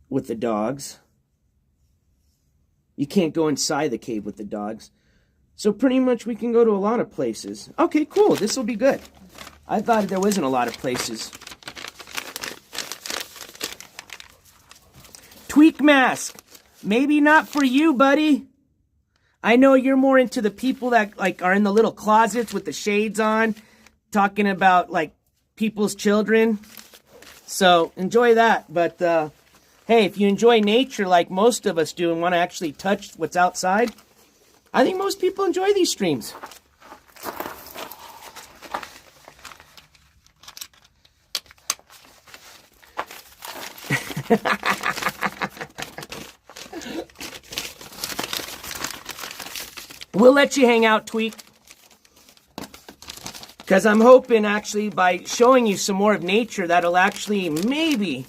with the dogs. You can't go inside the cave with the dogs. So pretty much we can go to a lot of places. Okay, cool. This will be good. I thought there wasn't a lot of places. Tweak mask. Maybe not for you, buddy. I know you're more into the people that like are in the little closets with the shades on, talking about like people's children. So enjoy that. But hey, if you enjoy nature like most of us do and want to actually touch what's outside, I think most people enjoy these streams. We'll let you hang out, Tweak. Because I'm hoping actually by showing you some more of nature that'll actually maybe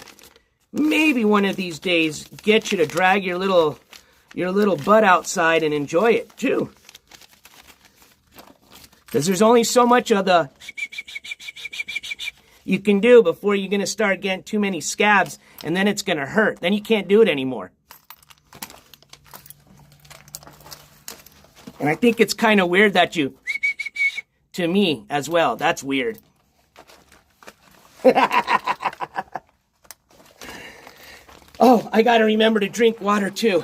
one of these days get you to drag your little butt outside and enjoy it too. Because there's only so much of the you can do before you're going to start getting too many scabs, and then it's going to hurt. Then you can't do it anymore. And I think it's kind of weird that you to me as well. That's weird. Oh, I got to remember to drink water too.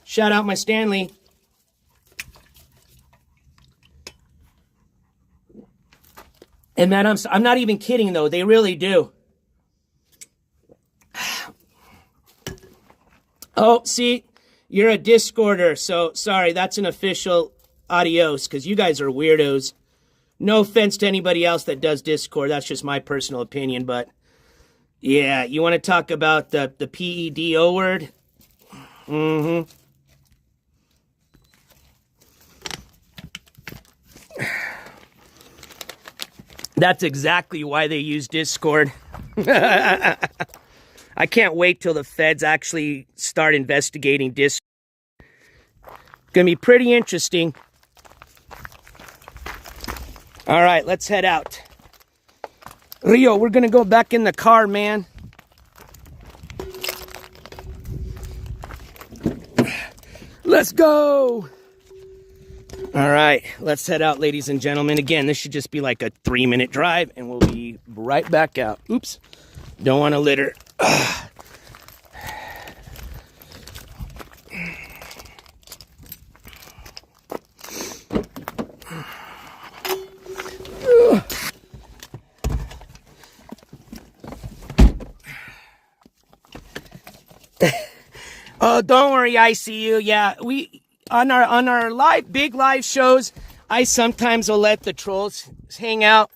Shout out my Stanley. And man, I'm not even kidding though. They really do. Oh, see, you're a Discorder. So sorry, that's an official adios because you guys are weirdos. No offense to anybody else that does Discord. That's just my personal opinion. But yeah, you want to talk about the PEDO word? Mm-hmm. That's exactly why they use Discord. I can't wait till the feds actually start investigating Discord. Gonna be pretty interesting. All right, let's head out. Rio, we're gonna go back in the car, man. Let's go. All right, let's head out, ladies and gentlemen. Again, this should just be like a 3-minute drive, and we'll be right back out. Oops, don't want to litter. Oh, don't worry, I see you. Yeah, we on our big live shows, I sometimes will let the trolls hang out,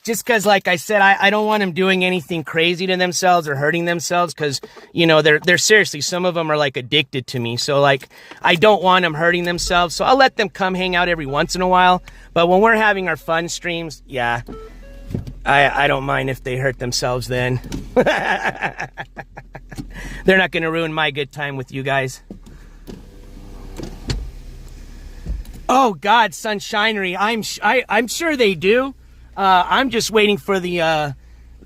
just because, like I said, I don't want them doing anything crazy to themselves or hurting themselves, because you know they're seriously, some of them are like addicted to me. So like I don't want them hurting themselves. So I'll let them come hang out every once in a while. But when we're having our fun streams, yeah, I don't mind if they hurt themselves then. They're not going to ruin my good time with you guys. Oh God, Sunshinery. I'm sure they do. I'm just waiting for the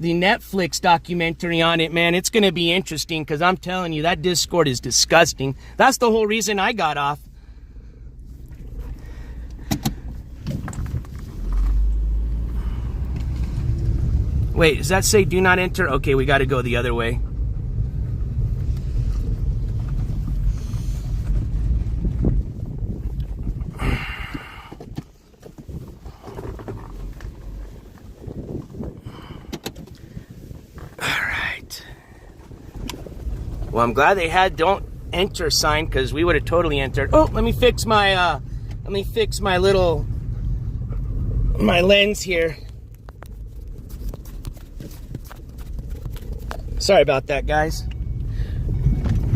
Netflix documentary on it, man. It's going to be interesting because I'm telling you, that Discord is disgusting. That's the whole reason I got off. Wait, does that say do not enter? Okay, we got to go the other way. Well, I'm glad they had don't enter sign, because we would have totally entered. Oh, let me fix my my lens here. Sorry about that, guys.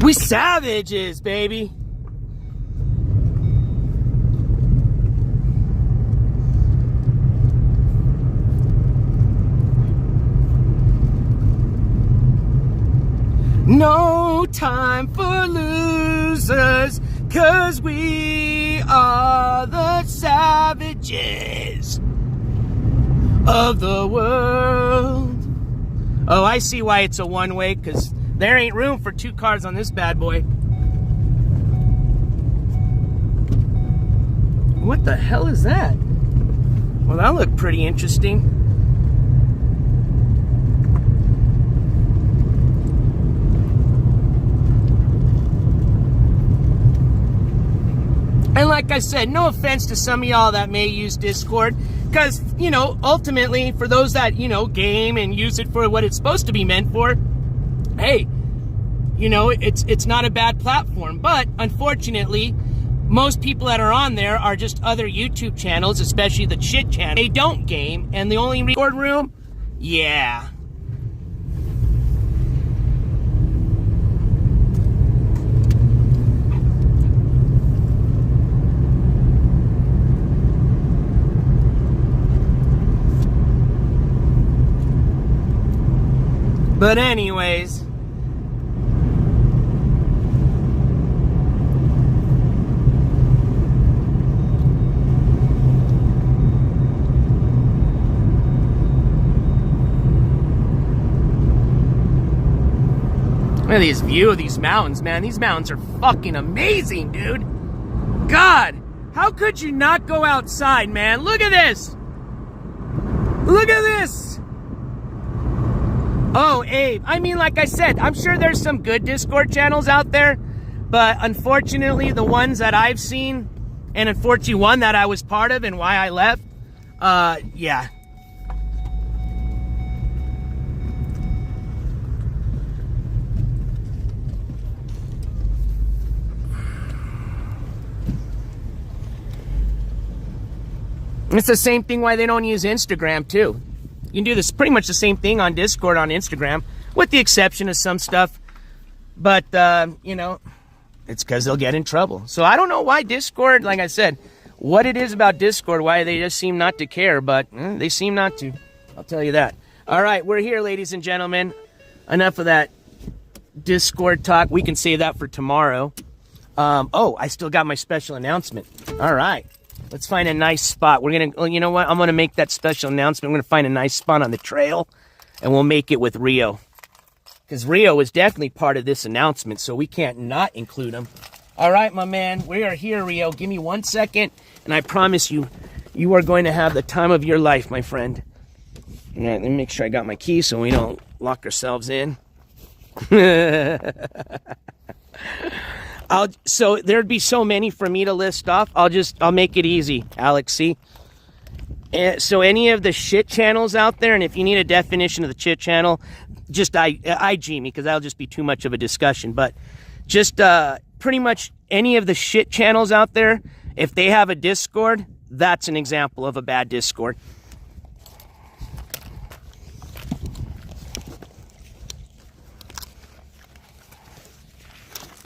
We savages, baby. No time for losers, 'cause we are the savages of the world. Oh, I see why it's a one-way, 'cause there ain't room for 2 cars on this bad boy. What the hell is that? Well, that looked pretty interesting. And like I said, no offense to some of y'all that may use Discord, because, you know, ultimately, for those that, you know, game and use it for what it's supposed to be meant for, hey, you know, it's not a bad platform. But unfortunately, most people that are on there are just other YouTube channels, especially the shit channel. They don't game, and the only record room, yeah. But anyways, look at this view of these mountains, man. These mountains are fucking amazing, dude. God, how could you not go outside, man? Look at this. Look at this. Oh, Abe, I mean, like I said, I'm sure there's some good Discord channels out there, but unfortunately, the ones that I've seen, and unfortunately one that I was part of and why I left, yeah. It's the same thing why they don't use Instagram, too. You can do this pretty much the same thing on Discord, on Instagram, with the exception of some stuff. But, you know, it's because they'll get in trouble. So I don't know why Discord, like I said, what it is about Discord, why they just seem not to care, but they seem not to. I'll tell you that. All right, we're here, ladies and gentlemen. Enough of that Discord talk. We can save that for tomorrow. Oh, I still got my special announcement. All right. Let's find a nice spot. We're going to, well, you know what? I'm going to make that special announcement. I'm going to find a nice spot on the trail, and we'll make it with Rio. Because Rio is definitely part of this announcement, so we can't not include him. All right, my man. We are here, Rio. Give me 1 second, and I promise you, you are going to have the time of your life, my friend. All right, let me make sure I got my key so we don't lock ourselves in. So there'd be so many for me to list off. I'll make it easy, Alex, see? So any of the shit channels out there, and if you need a definition of the shit channel, just IG me, because that'll just be too much of a discussion. But just pretty much any of the shit channels out there, if they have a Discord, that's an example of a bad Discord.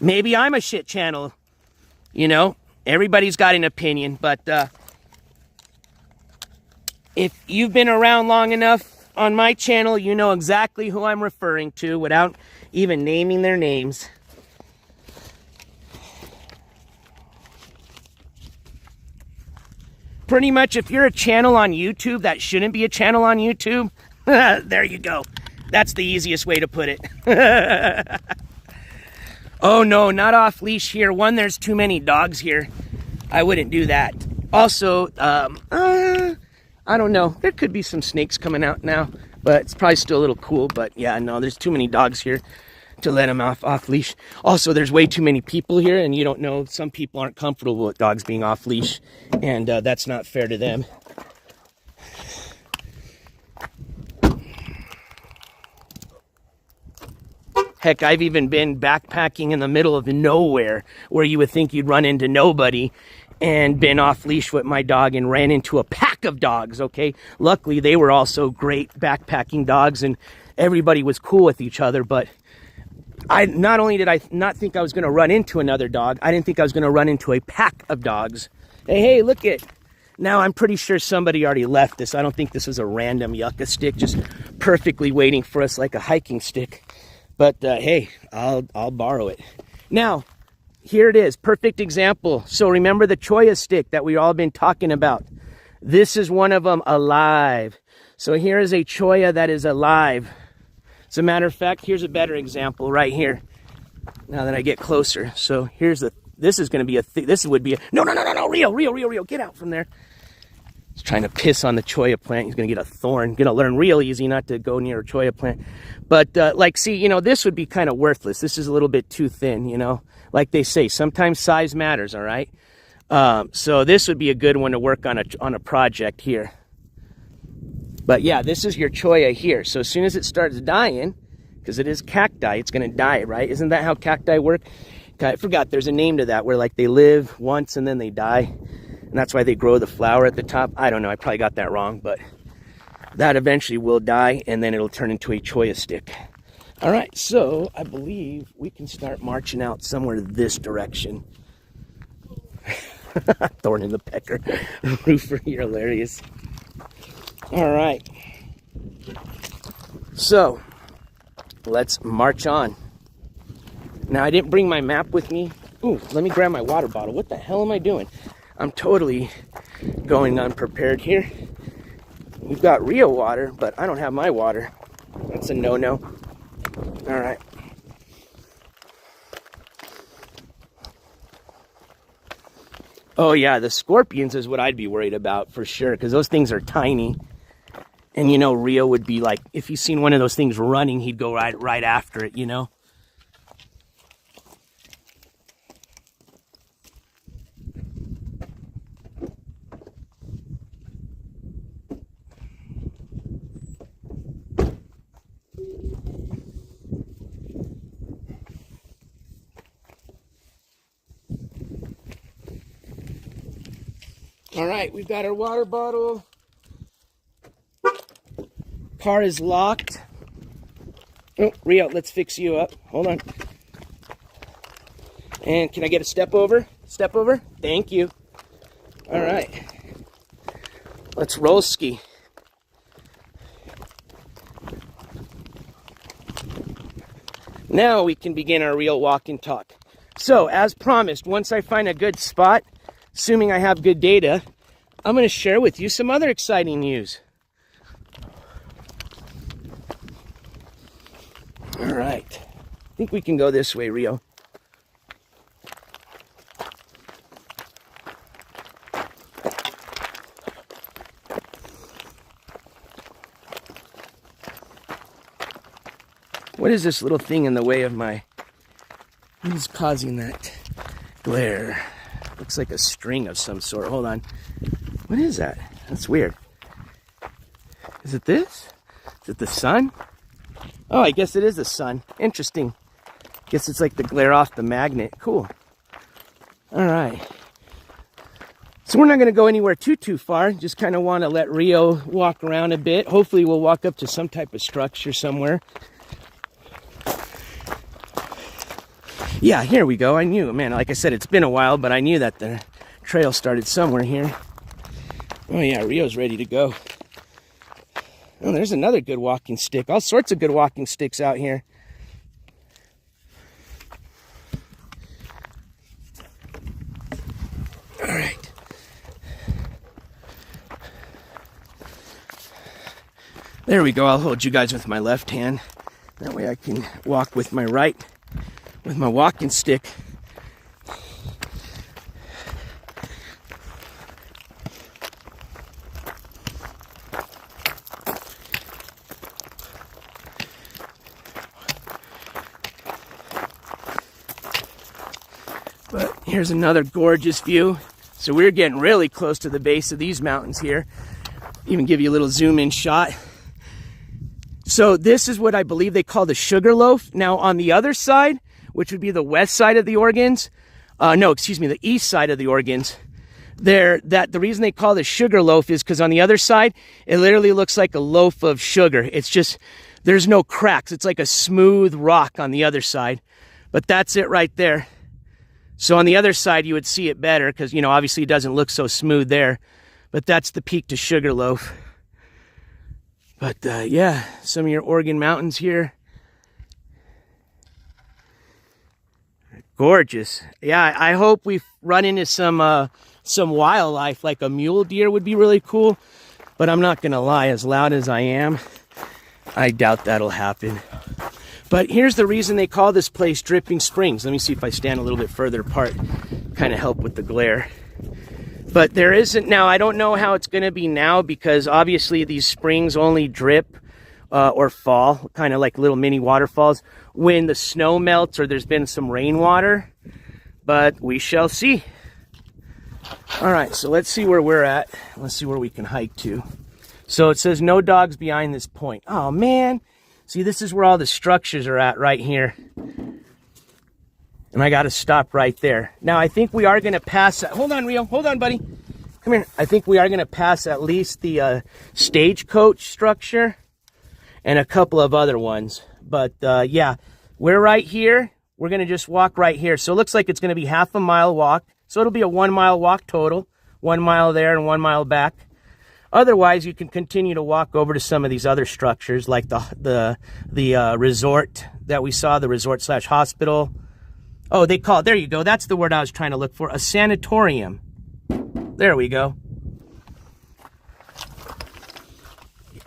Maybe I'm a shit channel, you know? Everybody's got an opinion, but if you've been around long enough on my channel, you know exactly who I'm referring to without even naming their names. Pretty much, if you're a channel on YouTube that shouldn't be a channel on YouTube, there you go. That's the easiest way to put it. Oh no, not off leash here. One, there's too many dogs here. I wouldn't do that. Also, I don't know. There could be some snakes coming out now. but it's probably still a little cool. But yeah, no, there's too many dogs here to let them off leash. Also, there's way too many people here, and you don't know, some people aren't comfortable with dogs being off leash, and that's not fair to them. Heck, I've even been backpacking in the middle of nowhere where you would think you'd run into nobody, and been off leash with my dog and ran into a pack of dogs, okay? Luckily, they were also great backpacking dogs, and everybody was cool with each other. But not only did I not think I was going to run into another dog, I didn't think I was going to run into a pack of dogs. Hey, look it. Now, I'm pretty sure somebody already left this. I don't think this was a random yucca stick just perfectly waiting for us like a hiking stick. But hey, I'll borrow it. Now, here it is, perfect example. So remember the cholla stick that we all been talking about? This is one of them alive. So here is a cholla that is alive. As a matter of fact, here's a better example right here. Now that I get closer. So here's this is going to be this would be a, no, Rio, get out from there. He's trying to piss on the cholla plant. He's going to get a thorn. Going to learn real easy not to go near a cholla plant. But like, see, you know, this would be kind of worthless. This is a little bit too thin, you know. Like they say, sometimes size matters, all right? So this would be a good one to work on a project here. But yeah, this is your cholla here. So as soon as it starts dying, because it is cacti, it's going to die, right? Isn't that how cacti work? I forgot, there's a name to that where like they live once and then they die. And that's why they grow the flower at the top. I don't know, I probably got that wrong, but that eventually will die and then it'll turn into a cholla stick. All right, so I believe we can start marching out somewhere this direction. Thorn in the pecker. Roofer, you're hilarious. All right. So, let's march on. Now, I didn't bring my map with me. Ooh, let me grab my water bottle. What the hell am I doing? I'm totally going unprepared here. We've got Rio water, but I don't have my water. That's a no-no. All right. Oh yeah, the scorpions is what I'd be worried about for sure, because those things are tiny. And you know, Rio would be like, if he's seen one of those things running, he'd go right after it, you know? All right, we've got our water bottle. Car is locked. Oh, Rio, let's fix you up. Hold on. And can I get a step over? Step over? Thank you. All right. Let's roll ski. Now we can begin our real walk and talk. So, as promised, once I find a good spot, assuming I have good data, I'm going to share with you some other exciting news. All right. I think we can go this way, Rio. What is this little thing in the way of my... What is causing that glare? Looks like a string of some sort. Hold on. What is that? That's weird. Is it this? Is it the sun? Oh, I guess it is the sun. Interesting. Guess it's like the glare off the magnet. Cool. All right. So we're not going to go anywhere too far. Just kind of want to let Rio walk around a bit. Hopefully we'll walk up to some type of structure somewhere. Yeah, here we go. I knew, man, like I said, it's been a while, but I knew that the trail started somewhere here. Oh yeah, Rio's ready to go. Oh, there's another good walking stick. All sorts of good walking sticks out here. All right. There we go. I'll hold you guys with my left hand. That way I can walk with my right, with my walking stick. Here's another gorgeous view. So we're getting really close to the base of these mountains here. Even give you a little zoom in shot. So this is what I believe they call the Sugarloaf. Now on the other side, which would be the west side of the Organs, the east side of the Organs, the reason they call it Sugarloaf is because on the other side, it literally looks like a loaf of sugar. It's just, there's no cracks. It's like a smooth rock on the other side. But that's it right there. So on the other side, you would see it better because, obviously it doesn't look so smooth there. But that's the peak to Sugarloaf. But yeah, some of your Oregon mountains here. Gorgeous. Yeah, I hope we run into some wildlife, like a mule deer would be really cool. But I'm not going to lie, as loud as I am, I doubt that'll happen. But here's the reason they call this place Dripping Springs. Let me see if I stand a little bit further apart, kind of help with the glare. But there isn't now, I don't know how it's going to be now because obviously these springs only drip or fall, kind of like little mini waterfalls, when the snow melts or there's been some rainwater. But we shall see. All right, so let's see where we're at. Let's see where we can hike to. So it says no dogs behind this point. Oh, man. See, this is where all the structures are at right here. And I got to stop right there. Now, I think we are going to pass... Hold on, Rio. Hold on, buddy. Come here. I think we are going to pass at least the stagecoach structure and a couple of other ones. But, yeah, we're right here. We're going to just walk right here. So it looks like it's going to be half a mile walk. So it'll be a 1 mile walk total. 1 mile there and 1 mile back. Otherwise, you can continue to walk over to some of these other structures like the resort that we saw, the resort/hospital. Oh, they call it, there you go. That's the word I was trying to look for. A sanatorium. There we go.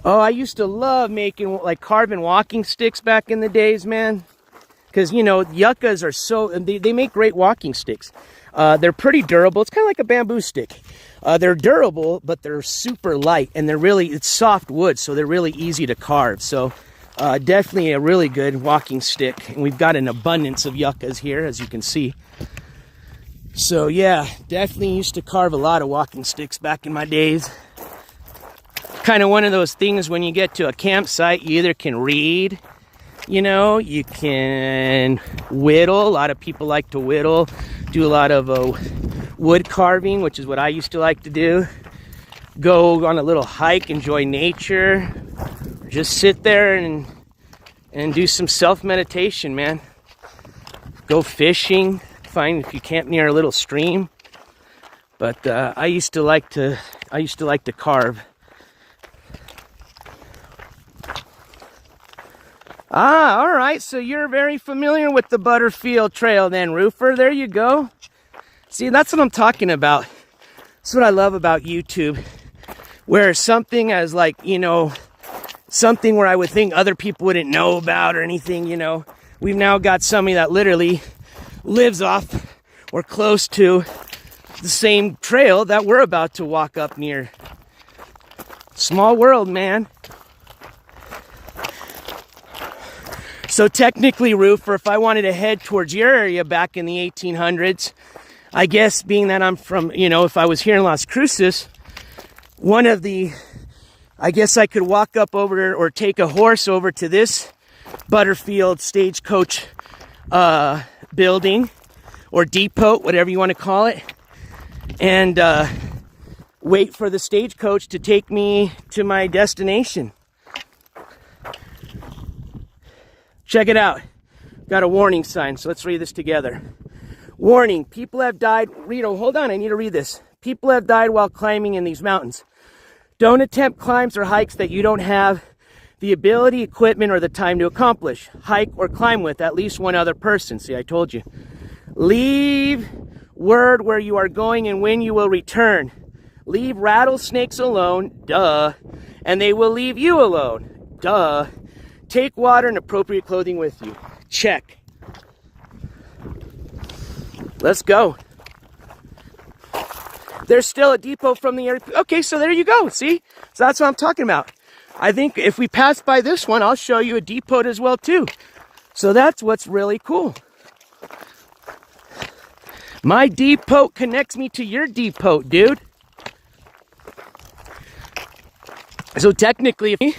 Oh, I used to love making, like, carving walking sticks back in the days, man. Because, yuccas are so, they make great walking sticks. They're pretty durable. It's kind of like a bamboo stick. They're durable, but they're super light. And it's soft wood, so they're really easy to carve. So, definitely a really good walking stick. And we've got an abundance of yuccas here, as you can see. So, yeah, definitely used to carve a lot of walking sticks back in my days. Kind of one of those things when you get to a campsite, you either can read, you can whittle. A lot of people like to whittle, do a lot of wood carving, which is what I used to like to do. Go on a little hike, enjoy nature, just sit there and do some self-meditation, man. Go fishing, if you camp near a little stream. But I used to like to carve. Ah, all right, so you're very familiar with the Butterfield Trail then, Roofer. There you go. See, that's what I'm talking about. That's what I love about YouTube. Where something as something where I would think other people wouldn't know about or anything, We've now got somebody that literally lives off or close to the same trail that we're about to walk up near. Small world, man. So technically, Roofer, if I wanted to head towards your area back in the 1800s, I guess being that I'm from, if I was here in Las Cruces, I guess I could walk up over or take a horse over to this Butterfield stagecoach building or depot, whatever you want to call it, and wait for the stagecoach to take me to my destination. Check it out. Got a warning sign, so let's read this together. Warning, people have died. Rito, hold on, I need to read this. People have died while climbing in these mountains. Don't attempt climbs or hikes that you don't have the ability, equipment, or the time to accomplish. Hike or climb with at least one other person. See, I told you. Leave word where you are going and when you will return. Leave rattlesnakes alone, duh, and they will leave you alone, duh. Take water and appropriate clothing with you. Check. Let's go. There's still a depot from the airport. Okay, so there you go. See? So that's what I'm talking about. I think if we pass by this one, I'll show you a depot as well, too. So that's what's really cool. My depot connects me to your depot, dude. So technically, me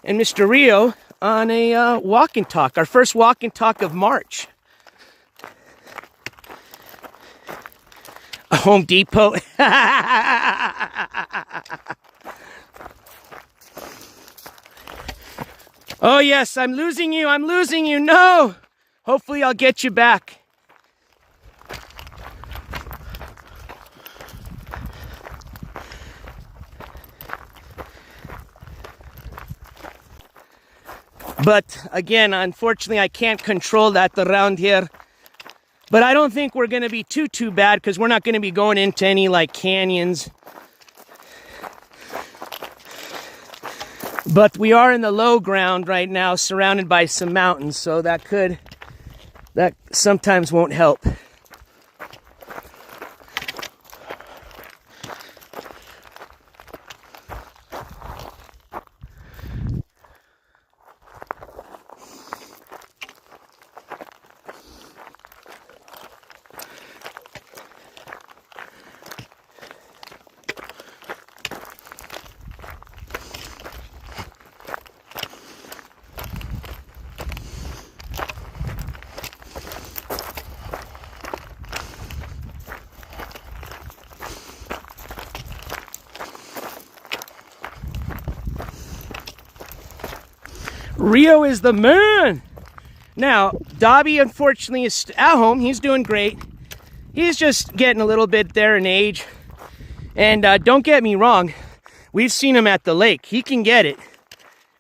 and Mr. Rio on a walk and talk, our first walk and talk of March. A Home Depot. Oh yes, I'm losing you, I'm losing you, no! Hopefully I'll get you back. But again, unfortunately, I can't control that around here. But I don't think we're going to be too bad because we're not going to be going into any like canyons. But we are in the low ground right now, surrounded by some mountains, so that sometimes won't help. Rio is the man. Now, Dobby, unfortunately, is at home. He's doing great. He's just getting a little bit there in age. And don't get me wrong, we've seen him at the lake. He can get it.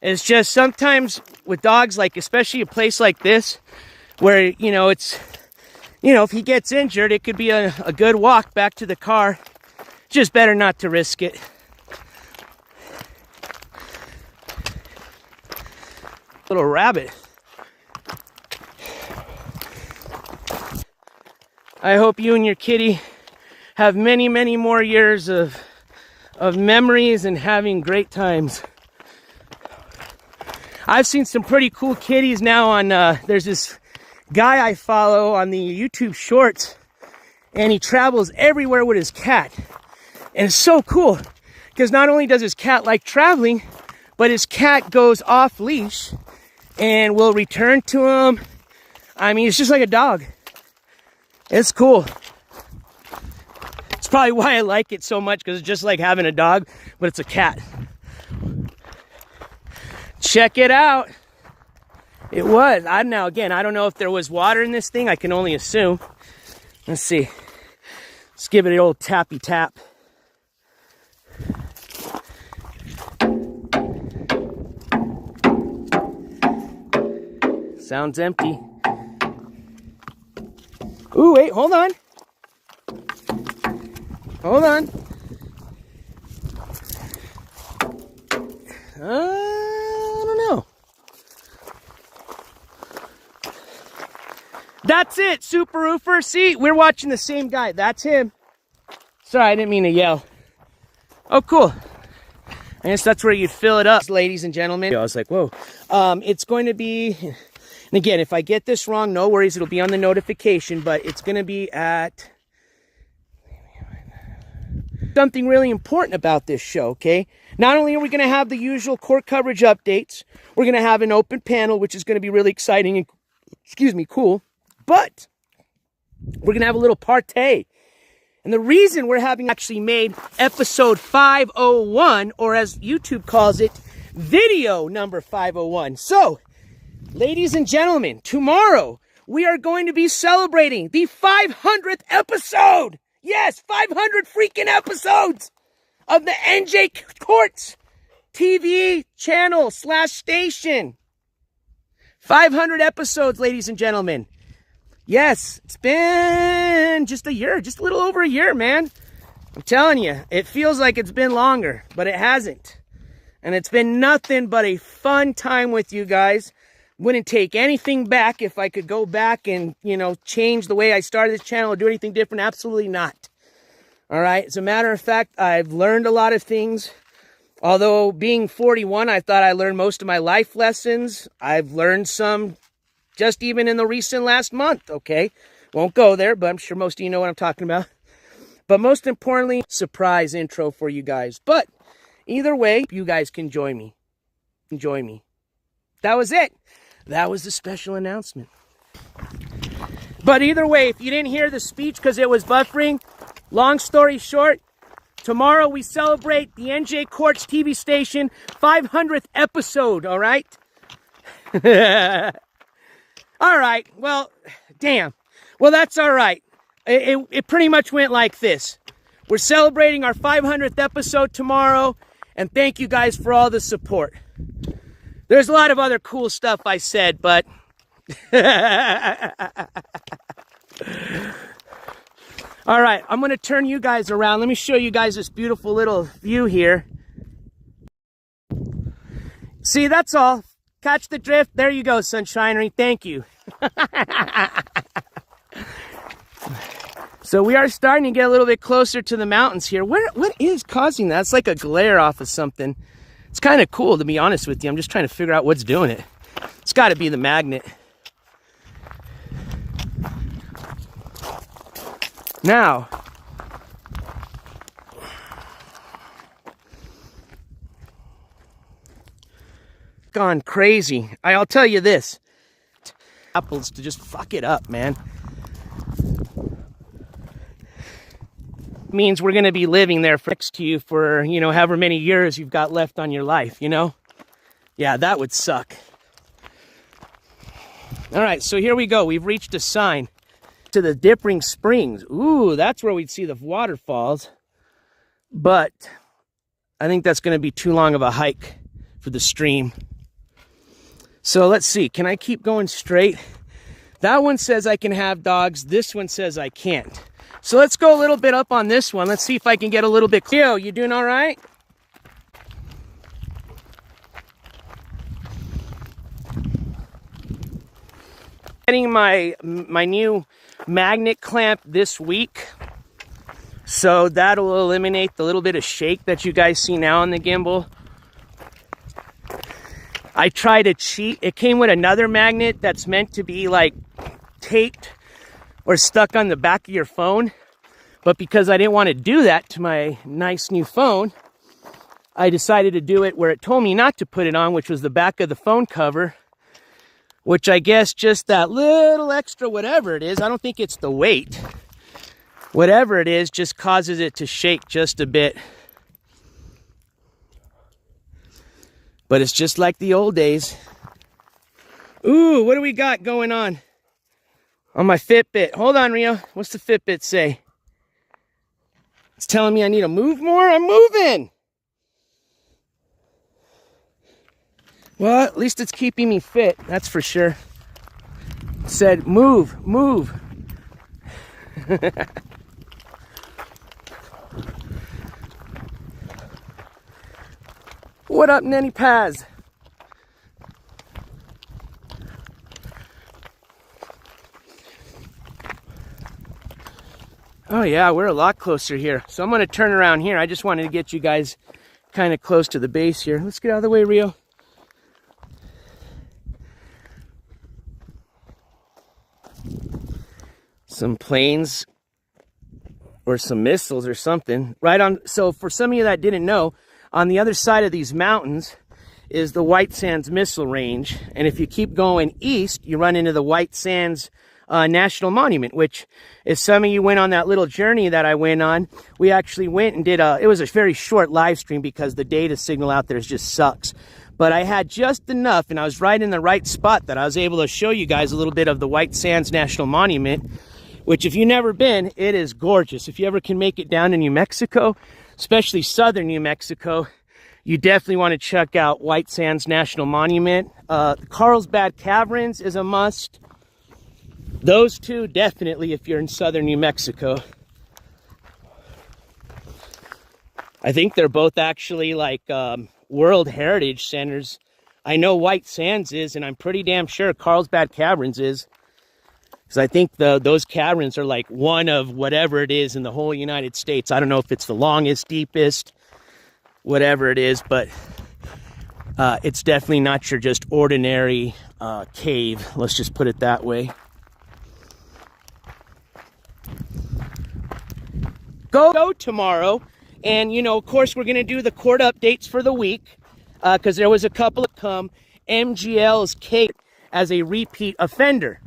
It's just sometimes with dogs, like especially a place like this, where, you know, it's, you know, if he gets injured, it could be a good walk back to the car. Just better not to risk it. Little rabbit. I hope you and your kitty have many more years of memories and having great times. I've seen some pretty cool kitties now on, there's this guy I follow on the YouTube shorts, and he travels everywhere with his cat. And it's so cool, because not only does his cat like traveling, but his cat goes off leash and will return to him. I mean, it's just like a dog. It's cool. It's probably why I like it so much, because it's just like having a dog, but it's a cat. Check it out. It was. Now, again, I don't know if there was water in this thing. I can only assume. Let's see. Let's give it an old tappy tap. Sounds empty. Ooh, wait, hold on. Hold on. I don't know. That's it, Super Roofer. See, we're watching the same guy. That's him. Sorry, I didn't mean to yell. Oh, cool. I guess that's where you'd fill it up, ladies and gentlemen. I was like, whoa. It's going to be... And again, if I get this wrong, no worries. It'll be on the notification, but it's going to be at... Something really important about this show, okay? Not only are we going to have the usual court coverage updates, we're going to have an open panel, which is going to be really exciting and, excuse me, cool. But we're going to have a little partay. And the reason we're having actually made episode 501, or as YouTube calls it, video number 501. So... ladies and gentlemen, tomorrow we are going to be celebrating the 500th episode. Yes, 500 freaking episodes of the NJCourts TV channel / station. 500 episodes, ladies and gentlemen. Yes, it's been just a year, just a little over a year, man. I'm telling you, it feels like it's been longer, but it hasn't. And it's been nothing but a fun time with you guys. Wouldn't take anything back if I could go back and, you know, change the way I started this channel or do anything different. Absolutely not. All right. As a matter of fact, I've learned a lot of things. Although being 41, I thought I learned most of my life lessons. I've learned some just even in the recent last month. Okay. Won't go there, but I'm sure most of you know what I'm talking about. But most importantly, surprise intro for you guys. But either way, you guys can join me. Enjoy me. That was it. That was the special announcement. But either way, if you didn't hear the speech because it was buffering, long story short, tomorrow we celebrate the NJCourts TV station 500th episode, all right? All right, well, damn. Well, that's all right. It pretty much went like this. We're celebrating our 500th episode tomorrow, and thank you guys for all the support. There's a lot of other cool stuff I said, but... All right, I'm going to turn you guys around. Let me show you guys this beautiful little view here. See, that's all. Catch the drift. There you go, Sunshinery. Thank you. So we are starting to get a little bit closer to the mountains here. What is causing that? It's like a glare off of something. It's kind of cool, to be honest with you. I'm just trying to figure out what's doing it. It's got to be the magnet. Now, gone crazy. I'll tell you this. Apples to just fuck it up, man. Means we're going to be living there next to you for, you know, however many years you've got left on your life, you know? Yeah, that would suck. All right, so here we go. We've reached a sign to the Dipping Springs. Ooh, that's where we'd see the waterfalls. But I think that's going to be too long of a hike for the stream. So let's see. Can I keep going straight? That one says I can have dogs. This one says I can't. So let's go a little bit up on this one. Let's see if I can get a little bit clear. Yo, you doing all right? Getting my new magnet clamp this week. So that'll eliminate the little bit of shake that you guys see now on the gimbal. I tried to cheat. It came with another magnet that's meant to be like taped or stuck on the back of your phone. But because I didn't want to do that to my nice new phone, I decided to do it where it told me not to put it on, which was the back of the phone cover. Which I guess just that little extra whatever it is, I don't think it's the weight. Whatever it is just causes it to shake just a bit. But it's just like the old days. Ooh, what do we got going on my Fitbit? Hold on, Rio. What's the Fitbit say? It's telling me I need to move more? I'm moving! Well, at least it's keeping me fit, that's for sure. It said, move, move. What up, Nenny Paz? Oh yeah, we're a lot closer here. So I'm going to turn around here. I just wanted to get you guys kind of close to the base here. Let's get out of the way, Rio. Some planes or some missiles or something. Right on. So for some of you that didn't know, on the other side of these mountains is the White Sands Missile Range. And if you keep going east, you run into the White Sands National Monument, which if some of you went on that little journey that I went on, we actually went and did it was a very short live stream because the data signal out there just sucks. But I had just enough and I was right in the right spot that I was able to show you guys a little bit of the White Sands National Monument, which if you've never been, it is gorgeous. If you ever can make it down to New Mexico, especially southern New Mexico, you definitely want to check out White Sands National Monument. Carlsbad Caverns is a must. Those two, definitely, if you're in southern New Mexico. I think they're both actually like World Heritage Centers. I know White Sands is, and I'm pretty damn sure Carlsbad Caverns is. Because I think those caverns are like one of whatever it is in the whole United States. I don't know if it's the longest, deepest, whatever it is, but it's definitely not your just ordinary cave. Let's just put it that way. go tomorrow. And, you know, of course, we're going to do the court updates for the week because there was a couple of MGL's case as a repeat offender.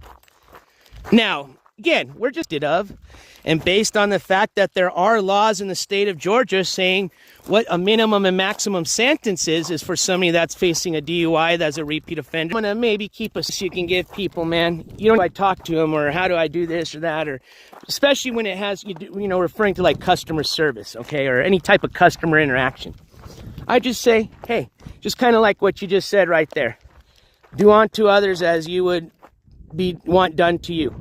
Now, again, we're just and based on the fact that there are laws in the state of Georgia saying what a minimum and maximum sentence is for somebody that's facing a DUI that's a repeat offender. I'm gonna maybe keep a so you can give people, man, you know, I talk to them, or how do I do this or that, or especially when it has, you know, referring to like customer service, okay, or any type of customer interaction. I just say, hey, just kind of like what you just said right there. Do unto others as you would want done to you.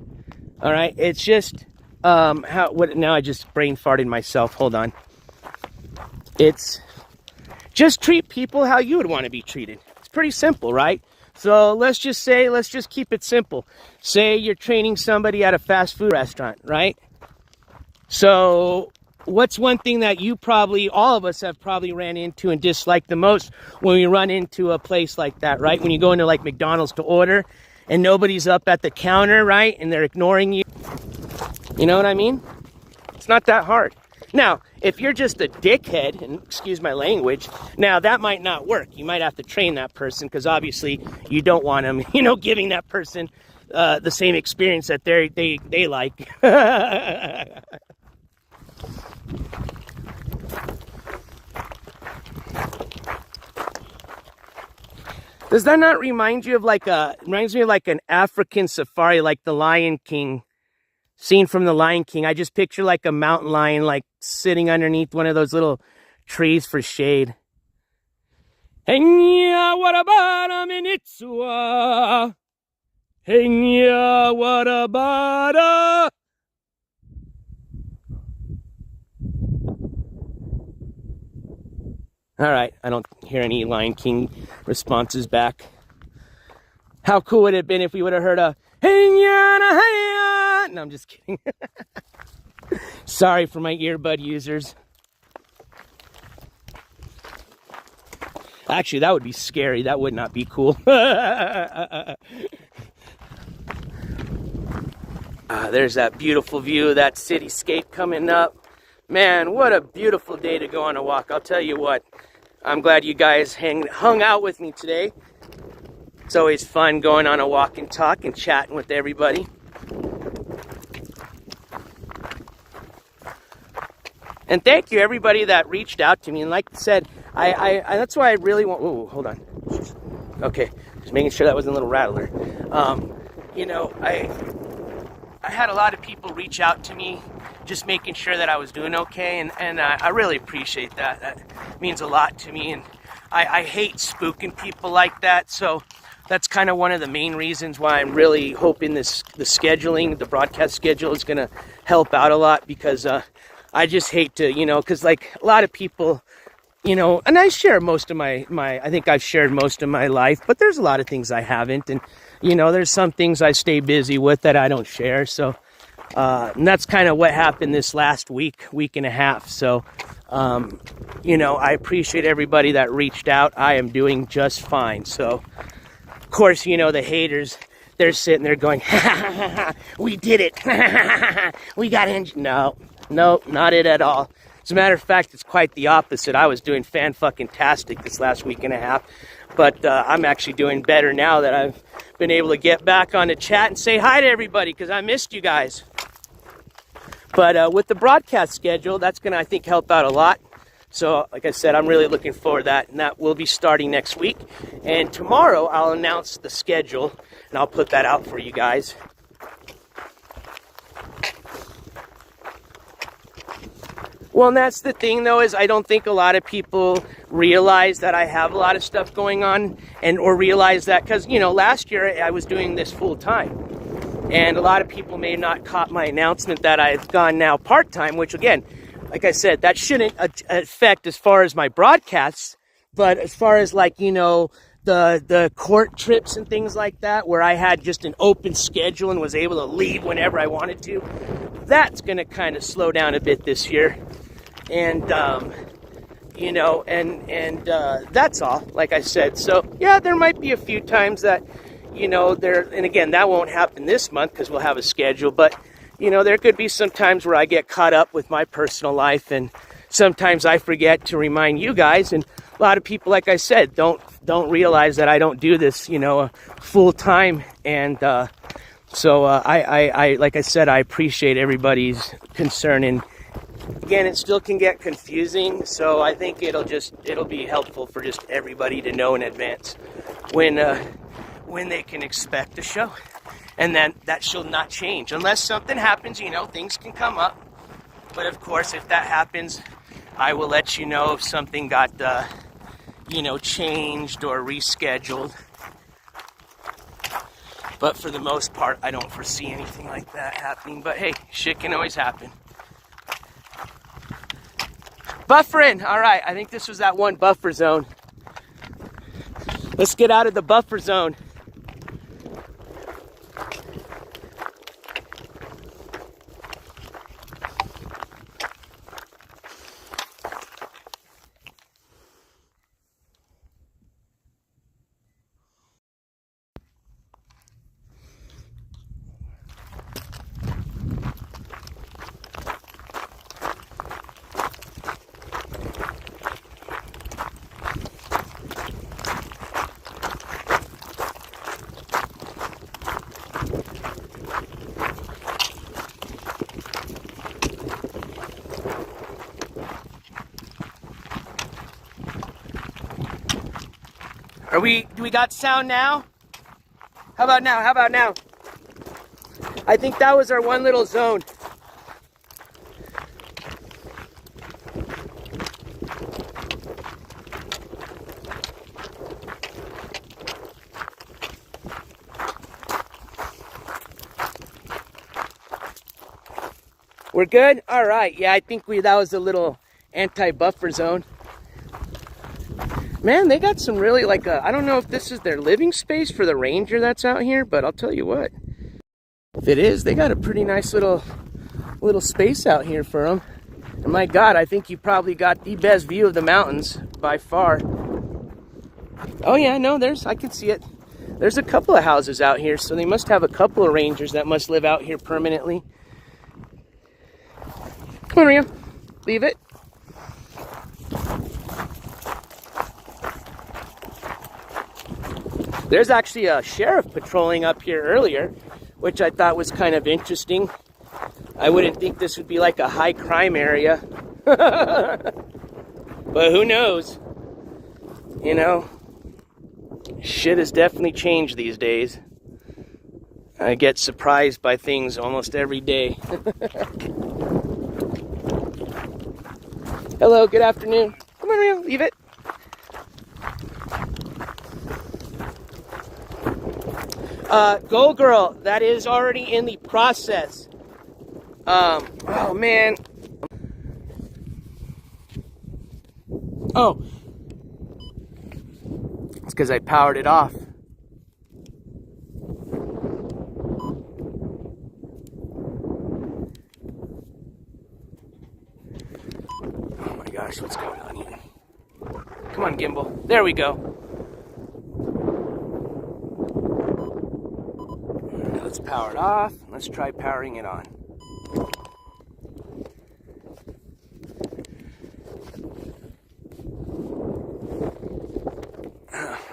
All right, it's just now I just brain farted myself. Hold on. It's just treat people how you would want to be treated. It's pretty simple, right? So let's just keep it simple. Say you're training somebody at a fast food restaurant, right? So what's one thing that all of us have probably ran into and disliked the most when we run into a place like that, right? When you go into like McDonald's to order and nobody's up at the counter, right? And they're ignoring you. You know what I mean? It's not that hard. Now, if you're just a dickhead, and excuse my language, now that might not work. You might have to train that person because obviously you don't want them, you know, giving that person the same experience that they like. Does that not remind you of reminds me of like an African safari, like the Lion King, scene from the Lion King? I just picture like a mountain lion, like sitting underneath one of those little trees for shade. Henya warabara minitsua. Henya warabara. All right, I don't hear any Lion King responses back. How cool would it have been if we would have heard a Henya Henya? No, I'm just kidding. Sorry for my earbud users. Actually, that would be scary. That would not be cool. There's that beautiful view of that cityscape coming up. Man, what a beautiful day to go on a walk. I'll tell you what. I'm glad you guys hung out with me today. It's always fun going on a walk and talk and chatting with everybody. And thank you everybody that reached out to me. And like I said, I that's why I really want. Oh, hold on. Okay, just making sure that wasn't a little rattler. You know, I had a lot of people reach out to me, just making sure that I was doing okay, and I really appreciate that. That means a lot to me, and I hate spooking people like that. So that's kind of one of the main reasons why I'm really hoping the scheduling, the broadcast schedule, is going to help out a lot, because I just hate to, you know, because like a lot of people, you know, and I share most of my I think I've shared most of my life, but there's a lot of things I haven't, and you know, there's some things I stay busy with that I don't share. So and that's kind of what happened this last week and a half. So you know, I appreciate everybody that reached out. I am doing just fine. So of course, you know, the haters, they're sitting there going, ha, ha, ha, ha, we did it. We got No, not it at all. As a matter of fact, it's quite the opposite. I was doing fan-fucking-tastic this last week and a half. But I'm actually doing better now that I've been able to get back on the chat and say hi to everybody, because I missed you guys. But with the broadcast schedule, that's going to, I think, help out a lot. So, like I said, I'm really looking forward to that, and that will be starting next week. And tomorrow, I'll announce the schedule, and I'll put that out for you guys. Well, and that's the thing, though, is I don't think a lot of people realize that I have a lot of stuff going on, or realize that, because, you know, last year I was doing this full time. And a lot of people may have not caught my announcement that I've gone now part-time, which, again, like I said, that shouldn't affect as far as my broadcasts, but as far as, like, you know, the court trips and things like that, where I had just an open schedule and was able to leave whenever I wanted to, that's going to kind of slow down a bit this year. And, you know, and that's all, like I said. So, yeah, there might be a few times that, you know, and again, that won't happen this month because we'll have a schedule, but, there could be some times where I get caught up with my personal life, and sometimes I forget to remind you guys. And a lot of people, like I said, don't realize that I don't do this, full time. And so I like I said, I appreciate everybody's concern. And again, it still can get confusing, so I think it'll be helpful for just everybody to know in advance when they can expect the show. And then that shall not change unless something happens. Things can come up, but of course, if that happens, I will let you know if something got changed or rescheduled. But for the most part, I don't foresee anything like that happening. But hey, shit can always happen. Buffering. All right, I think this was that one buffer zone. Let's get out of the buffer zone. Do we got sound now? How about now? I think that was our one little zone. We're good? All right. Yeah, I think that was a little anti-buffer zone. Man, they got some really I don't know if this is their living space for the ranger that's out here, but I'll tell you what. If it is, they got a pretty nice little space out here for them. And my God, I think you probably got the best view of the mountains by far. Oh yeah, no, I can see it. There's a couple of houses out here, so they must have a couple of rangers that must live out here permanently. Come on, Rio. Leave it. There's actually a sheriff patrolling up here earlier, which I thought was kind of interesting. I wouldn't think this would be like a high crime area. But who knows? Shit has definitely changed these days. I get surprised by things almost every day. Hello, good afternoon. Come on, Rio, leave it. Gold Girl, that is already in the process. Oh man. Oh. It's because I powered it off. Oh my gosh, what's going on here? Come on, gimbal. There we go. Let's power it off. Let's try powering it on.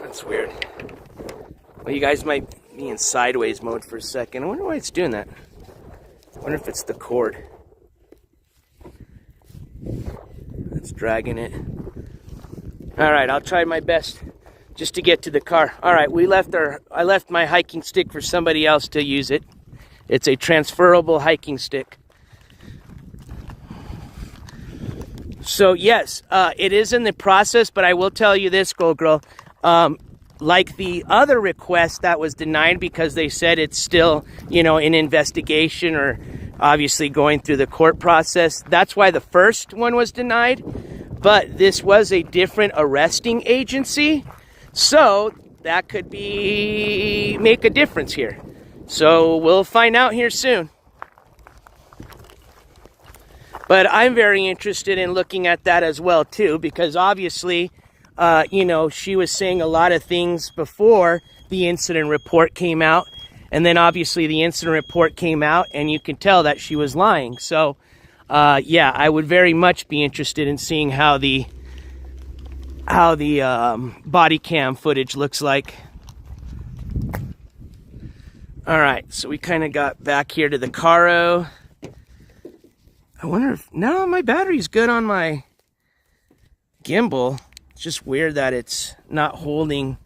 That's weird. Well, you guys might be in sideways mode for a second. I wonder why it's doing that. I wonder if it's the cord. It's dragging it. All right, I'll try my best just to get to the car. All right, I left my hiking stick for somebody else to use it. It's a transferable hiking stick. So yes, it is in the process, but I will tell you this, Gold Girl. Like the other request that was denied because they said it's still, in investigation or obviously going through the court process. That's why the first one was denied. But this was a different arresting agency. So that could make a difference here. So we'll find out here soon. But I'm very interested in looking at that as well too, because obviously, she was saying a lot of things before the incident report came out. And then obviously the incident report came out, and you can tell that she was lying. So, yeah, I would very much be interested in seeing how the body cam footage looks like. All right, so we kind of got back here to the Caro. I wonder if, no, my battery's good on my gimbal. It's just weird that it's not holding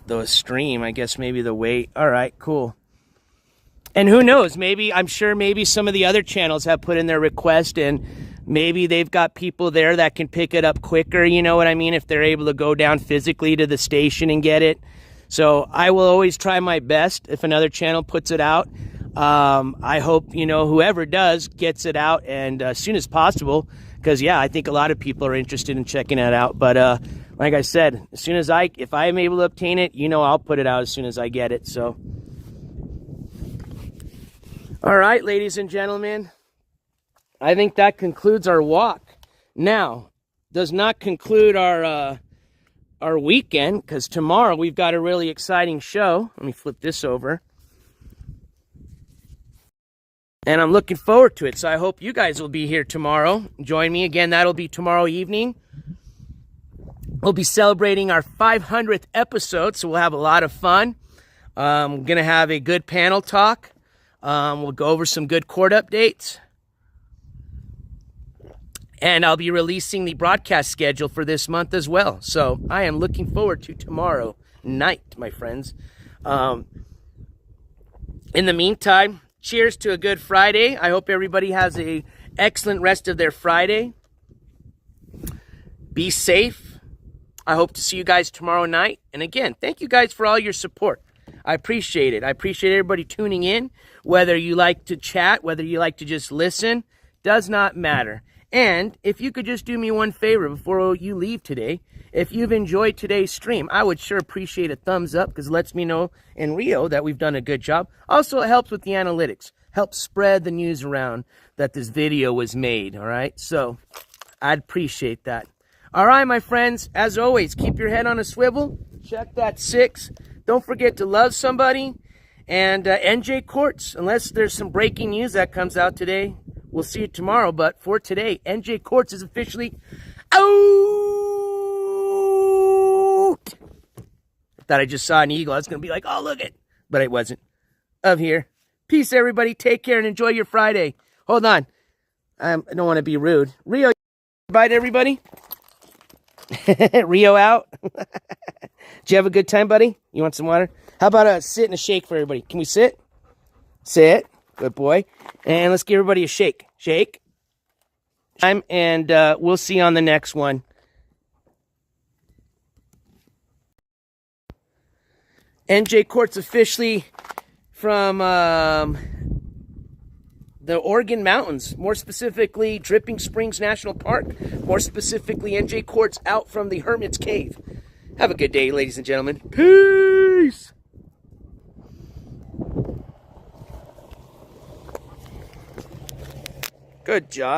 the stream. I guess maybe the weight. All right, cool. And who knows, maybe, I'm sure maybe some of the other channels have put in their request, and maybe they've got people there that can pick it up quicker, you know what I mean, if they're able to go down physically to the station and get it. So I will always try my best if another channel puts it out. I hope, you know, whoever does gets it out, and as soon as possible, because, yeah, I think a lot of people are interested in checking it out. But like I said, as soon as if I'm able to obtain it, you know, I'll put it out as soon as I get it. So, all right, ladies and gentlemen, I think that concludes our walk. Now, does not conclude our weekend, because tomorrow we've got a really exciting show. Let me flip this over. And I'm looking forward to it, so I hope you guys will be here tomorrow. Join me again. That'll be tomorrow evening. We'll be celebrating our 500th episode, so we'll have a lot of fun. We're going to have a good panel talk. We'll go over some good court updates. And I'll be releasing the broadcast schedule for this month as well. So I am looking forward to tomorrow night, my friends. In the meantime, cheers to a good Friday. I hope everybody has an excellent rest of their Friday. Be safe. I hope to see you guys tomorrow night. And again, thank you guys for all your support. I appreciate it. I appreciate everybody tuning in. Whether you like to chat, whether you like to just listen, does not matter. And if you could just do me one favor before you leave today, if you've enjoyed today's stream, I would sure appreciate a thumbs up, because it lets me know in Rio that we've done a good job. Also, it helps with the analytics, helps spread the news around that this video was made, all right? So I'd appreciate that. All right, my friends, as always, keep your head on a swivel. Check that 6. Don't forget to love somebody. And NJCourts, unless there's some breaking news that comes out today, we'll see you tomorrow. But for today, NJCourts is officially out. I thought I just saw an eagle. I was going to be like, oh, look it. But it wasn't. Of here. Peace, everybody. Take care and enjoy your Friday. Hold on. I don't want to be rude. Rio, bye to everybody. Rio out. Did you have a good time, buddy? You want some water? How about a sit and a shake for everybody? Can we sit? Sit. Good boy. And let's give everybody a shake. Shake. And we'll see you on the next one. NJCourts officially from the Oregon Mountains, more specifically Dripping Springs National Park, more specifically NJCourts out from the Hermits Cave. Have a good day, ladies and gentlemen. Peace! Good job.